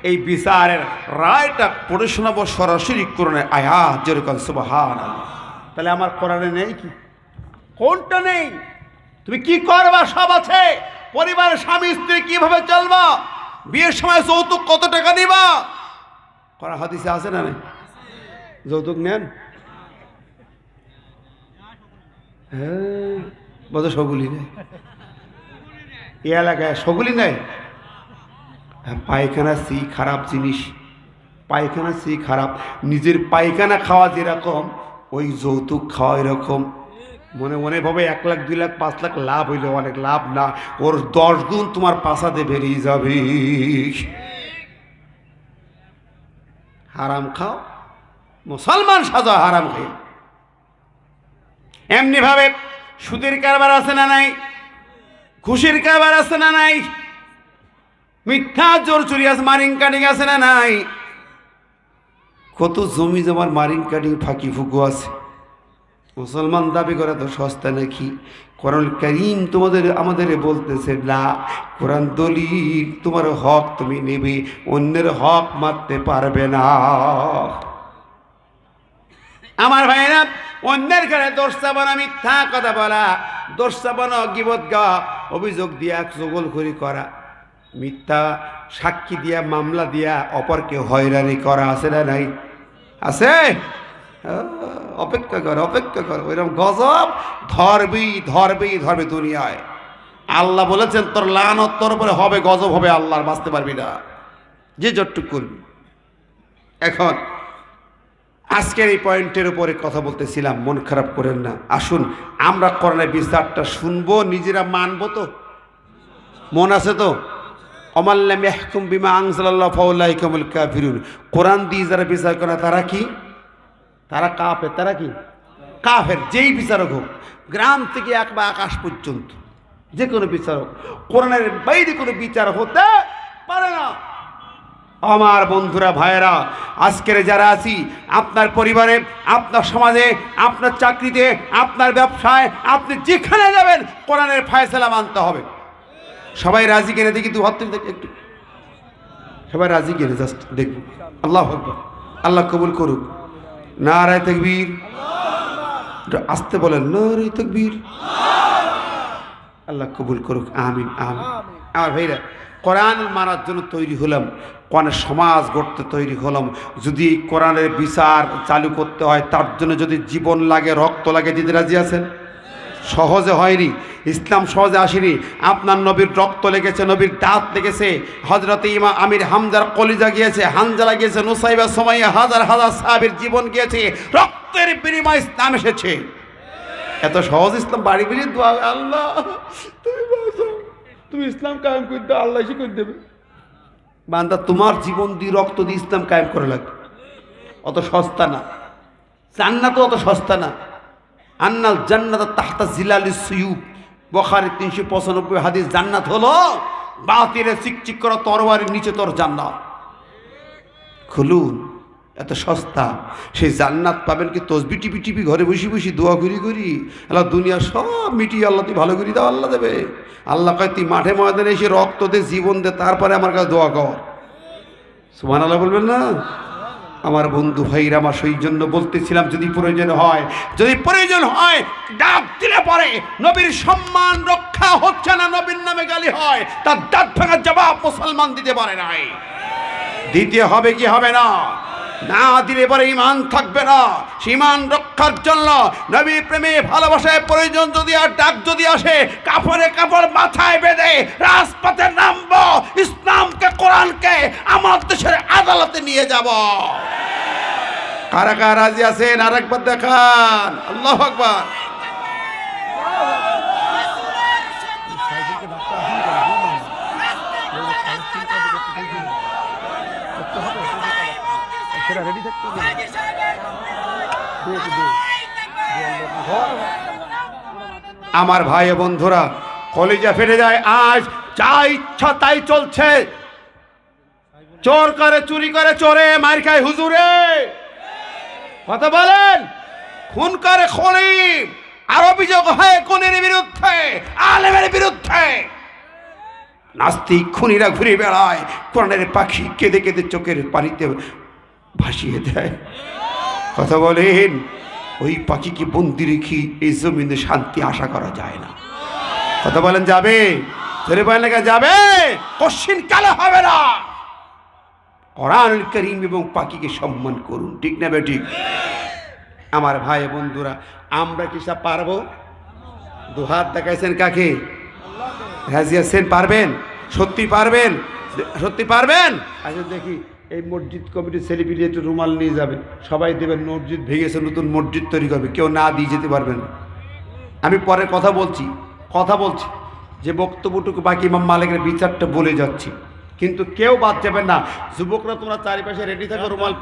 [SPEAKER 1] এই বিচারের রায়টা পড়ে শোনাবো সরাসরি কোরআনের আয়াত। যেরকম সুবহানাল্লাহ। তাহলে আমার কোরআনে নেই কি? কোনটা নেই? তুমি কি করবা সব আছে। পরিবারের স্বামী স্ত্রী কিভাবে চলবা, বিয়ের সময় যৌতুক কত টাকা নিবা, কোরআন হাদিসে আছে না নেই? যৌতুক নেন? হ্যাঁ, বোধ সগুলি নেই এই এলাকায়, সগুলি নেই। পায়খানা সি খারাপ জিনিস, পায়খানা সি খারাপ। নিজের পায়খানা খাওয়া যেরকম, ওই যৌতুক খাওয়া এরকম। মনে মনে ভাবে 1 লাখ 2 লাখ 5 লাখ লাভ হইলে অনেক লাভ না, ওর 10 গুণ তোমার পাশাতে বেরিয়ে যাবে। হারাম খাও, মুসলমান সাজা হারাম খাই। এমনি ভাবে সুদের কারবার আছে না নাই, ঘুষের কারবার আছে না নাই, মিথ্যা জোর চুরি আছে, মারিং কাটিং আছে না নাই, কত জমি জমার মারিং কাটিং ফাঁকি ফুকু আছে। মুসলমান দাবি করা তো সস্তা নাকি? কোরআন কারীম তোমাদের আমাদের বলতেছে না, কোরআন দলিল, তোমার হক তুমি নেবে, অন্যের হক মারতে পারবে না। আমার ভাইরা, অন্যের ঘরে দোষ চাপানো, মিথ্যা কথা বলা, দোষ চাপানো, গীবত গাওয়া, অভিযোগ দিয়া চগলখড়ি করা, মিথ্যা সাক্ষী দিয়া মামলা দিয়া অপরকে হয়রানি করা আছে না নাই? আছে? অপেক্ষা কর, অপেক্ষা কর, ওইরকম গজব ধরবি ধরবি ধরবি দুনিয়ায়। আল্লাহ বলেছেন তোর লানত তোর উপরে হবে, গজব হবে, আল্লাহর বাঁচতে পারবি না, যে যতটুকু করবি। এখন আজকের এই পয়েন্টের উপরে কথা বলতেছিলাম, মন খারাপ করেন না। আসুন আমরা কোরআনের বিচারটা শুনবো, নিজেরা মানবো তো? মন আছে তো? অমাল্লাম ইয়াহকুম বিমা আনজালাল্লাহু ফাউলাইকা হুমুল কাফিরুন। কোরআন দিয়ে যারা বিচার করে তারা কি? তারা কাফের। তারা কি? কাফের। যেই বিচারক হোক, গ্রাম থেকে একবার আকাশ পর্যন্ত যে কোনো বিচারক, কোরআনের বাইরে কোনো বিচার হতে পারে না। আমার বন্ধুরা, ভাইয়েরা, আজকের যারা আছি, আপনার পরিবারে, আপনার সমাজে, আপনার চাকরিতে, আপনার ব্যবসায়, আপনি যেখানে যাবেন কোরআনের ফায়সালা মানতে হবে। সবাই রাজি কিনে দেখি, তুই হাত তুলে একটু, সবাই রাজি কিনে জাস্ট দেখব। আল্লাহু আকবার, আল্লাহ কবুল করুক। নারায়ে তাকবীর, আসতে বলেন, নারায়ে তাকবীর। আল্লাহ কবুল করুক, আমিন আমিন। আমার ভাইরা, কোরআন মানার জন্য তৈরি হলাম, কোরআনের সমাজ গড়তে তৈরি হলাম। যদি এই কোরআনের বিচার চালু করতে হয়, তার জন্য যদি জীবন লাগে, রক্ত লাগে, দিদি রাজি আছেন? সহজে হয়নি, ইসলাম সহজে আসেনি। আপনার নবীর রক্ত লেগেছে, নবীর দাঁত লেগেছে, হযরতে ইমাম আমির হামজার কলিজা গিয়েছে, হানজালা গিয়েছে, নুসাইবা, সুমাইয়া, হাজার হাজার সাহাবীর জীবন গিয়েছে, রক্তের বিনিময়ে ইসলাম এসেছে। এত সহজ ইসলাম, বাড়ি বাড়ি দোয়া, আল্লাহ তুমি বাঁচাও, তুমি ইসলাম কায়েম করে দাও, আল্লাহ এসে করে দেবে। বান্দা, তোমার জীবন দিয়ে রক্ত দিয়ে ইসলাম কায়েম করা লাগবে, অত সস্তা না। জান্নাতও অত সস্তা না। আন্নাল জান্নাত তাহতা জিলালিস সুয়ুব, বুখারী 395 হাদিস। জান্নাত হলো বাতিলের চিকচিক করা তরবারির নিচে তোর জান্নাত। খুলুন, এত সস্তা। সেই জান্নাত পাবেন কি তসবি টিপি টিপি ঘরে বসে বসে দোয়া করি করি? আল্লাহ দুনিয়া সব মিটিয়ে আল্লাহ তুই ভালো করি দাও, আল্লাহ দেবে। আল্লাহ কয় তুই মাঠে ময়দানে এসে রক্ত দে, জীবন দে, তারপরে আমার কাছে দোয়া কর। সুবহানাল্লাহ বলবেন না? আমার বন্ধু ভাইরা, আমার সেই জন্য বলতেছিলাম, যদি প্রয়োজন হয়, যদি প্রয়োজন হয় ডাক দিলে পরে নবীর সম্মান রক্ষা হচ্ছে না, নবীর নামে গালি হয়, তার দাঁত ভাঙার জবাব মুসলমান দিতে পারে নাই। দিতে হবে কি হবে না? না দিলে পরে ঈমান থাকবে না। ঈমান রক্ষার জন্য নবীর প্রেমে ভালোবাসায় প্রয়োজন যদি আর ডাক যদি আসে, কাপড়ে কাপড় মাথায় বেঁধে রাজপথে নামবো, ইসলামকে কোরআনকে আমার দেশের আদালতে নিয়ে যাব। কারা কারা রাজি আছেন? আরেকবার দেখান, আল্লাহু আকবার।
[SPEAKER 3] সেটা রেডি
[SPEAKER 1] রেডি থাকতে হবে। আমার ভাই ও বন্ধুরা, কলিজা ফেটে যায়। আজ যা ইচ্ছা তাই চলছে। চোর করে, চুরি করে চোরে, মার খায় হুজুরে, কথা বলেন, খুন করে খলিম, আর অভিযোগ হয় খুনের বিরুদ্ধে, আলেমের বিরুদ্ধে। নাস্তিক খুনিরা ঘুরে বেড়ায়, কোরআনের পাখি কেঁদে কেঁদে চোখের পানিতে ভাসিয়ে দেয়। কথা বলেন, ওই পাখিকে বন্দি রেখে এই জমিনে শান্তি আশা করা যায় না। কথা বলেন, যাবে? ধরে বলেন যাবে, কশিন কালে হবে না। কোরআনুল কারীম এবং পাখিকে সম্মান করুন, ঠিক না বেঠিক? আমার ভাই বন্ধুরা, আমরা কি সব পারবো? দুহাত দেখাইছেন কাকে? রাজি আছেন? পারবেন? সত্যি পারবেন? সত্যি পারবেন? আচ্ছা দেখি, এই মসজিদ কমিটির সেলিব্রিটি একটু রুমাল নিয়ে যাবে, সবাই দেবেন। মসজিদ ভেঙেছে, নতুন মসজিদ তৈরি করবে, কেউ না দিয়ে যেতে পারবেন। আমি পরে কথা বলছি যে বক্তব্যটুকু বাকি ইমাম মালিকের বিচারটা বলে যাচ্ছি, কিন্তু কেউ বাদ যাবেন না। যুবকরা তোমরা চারিপাশে রেডি থাকো, রুমাল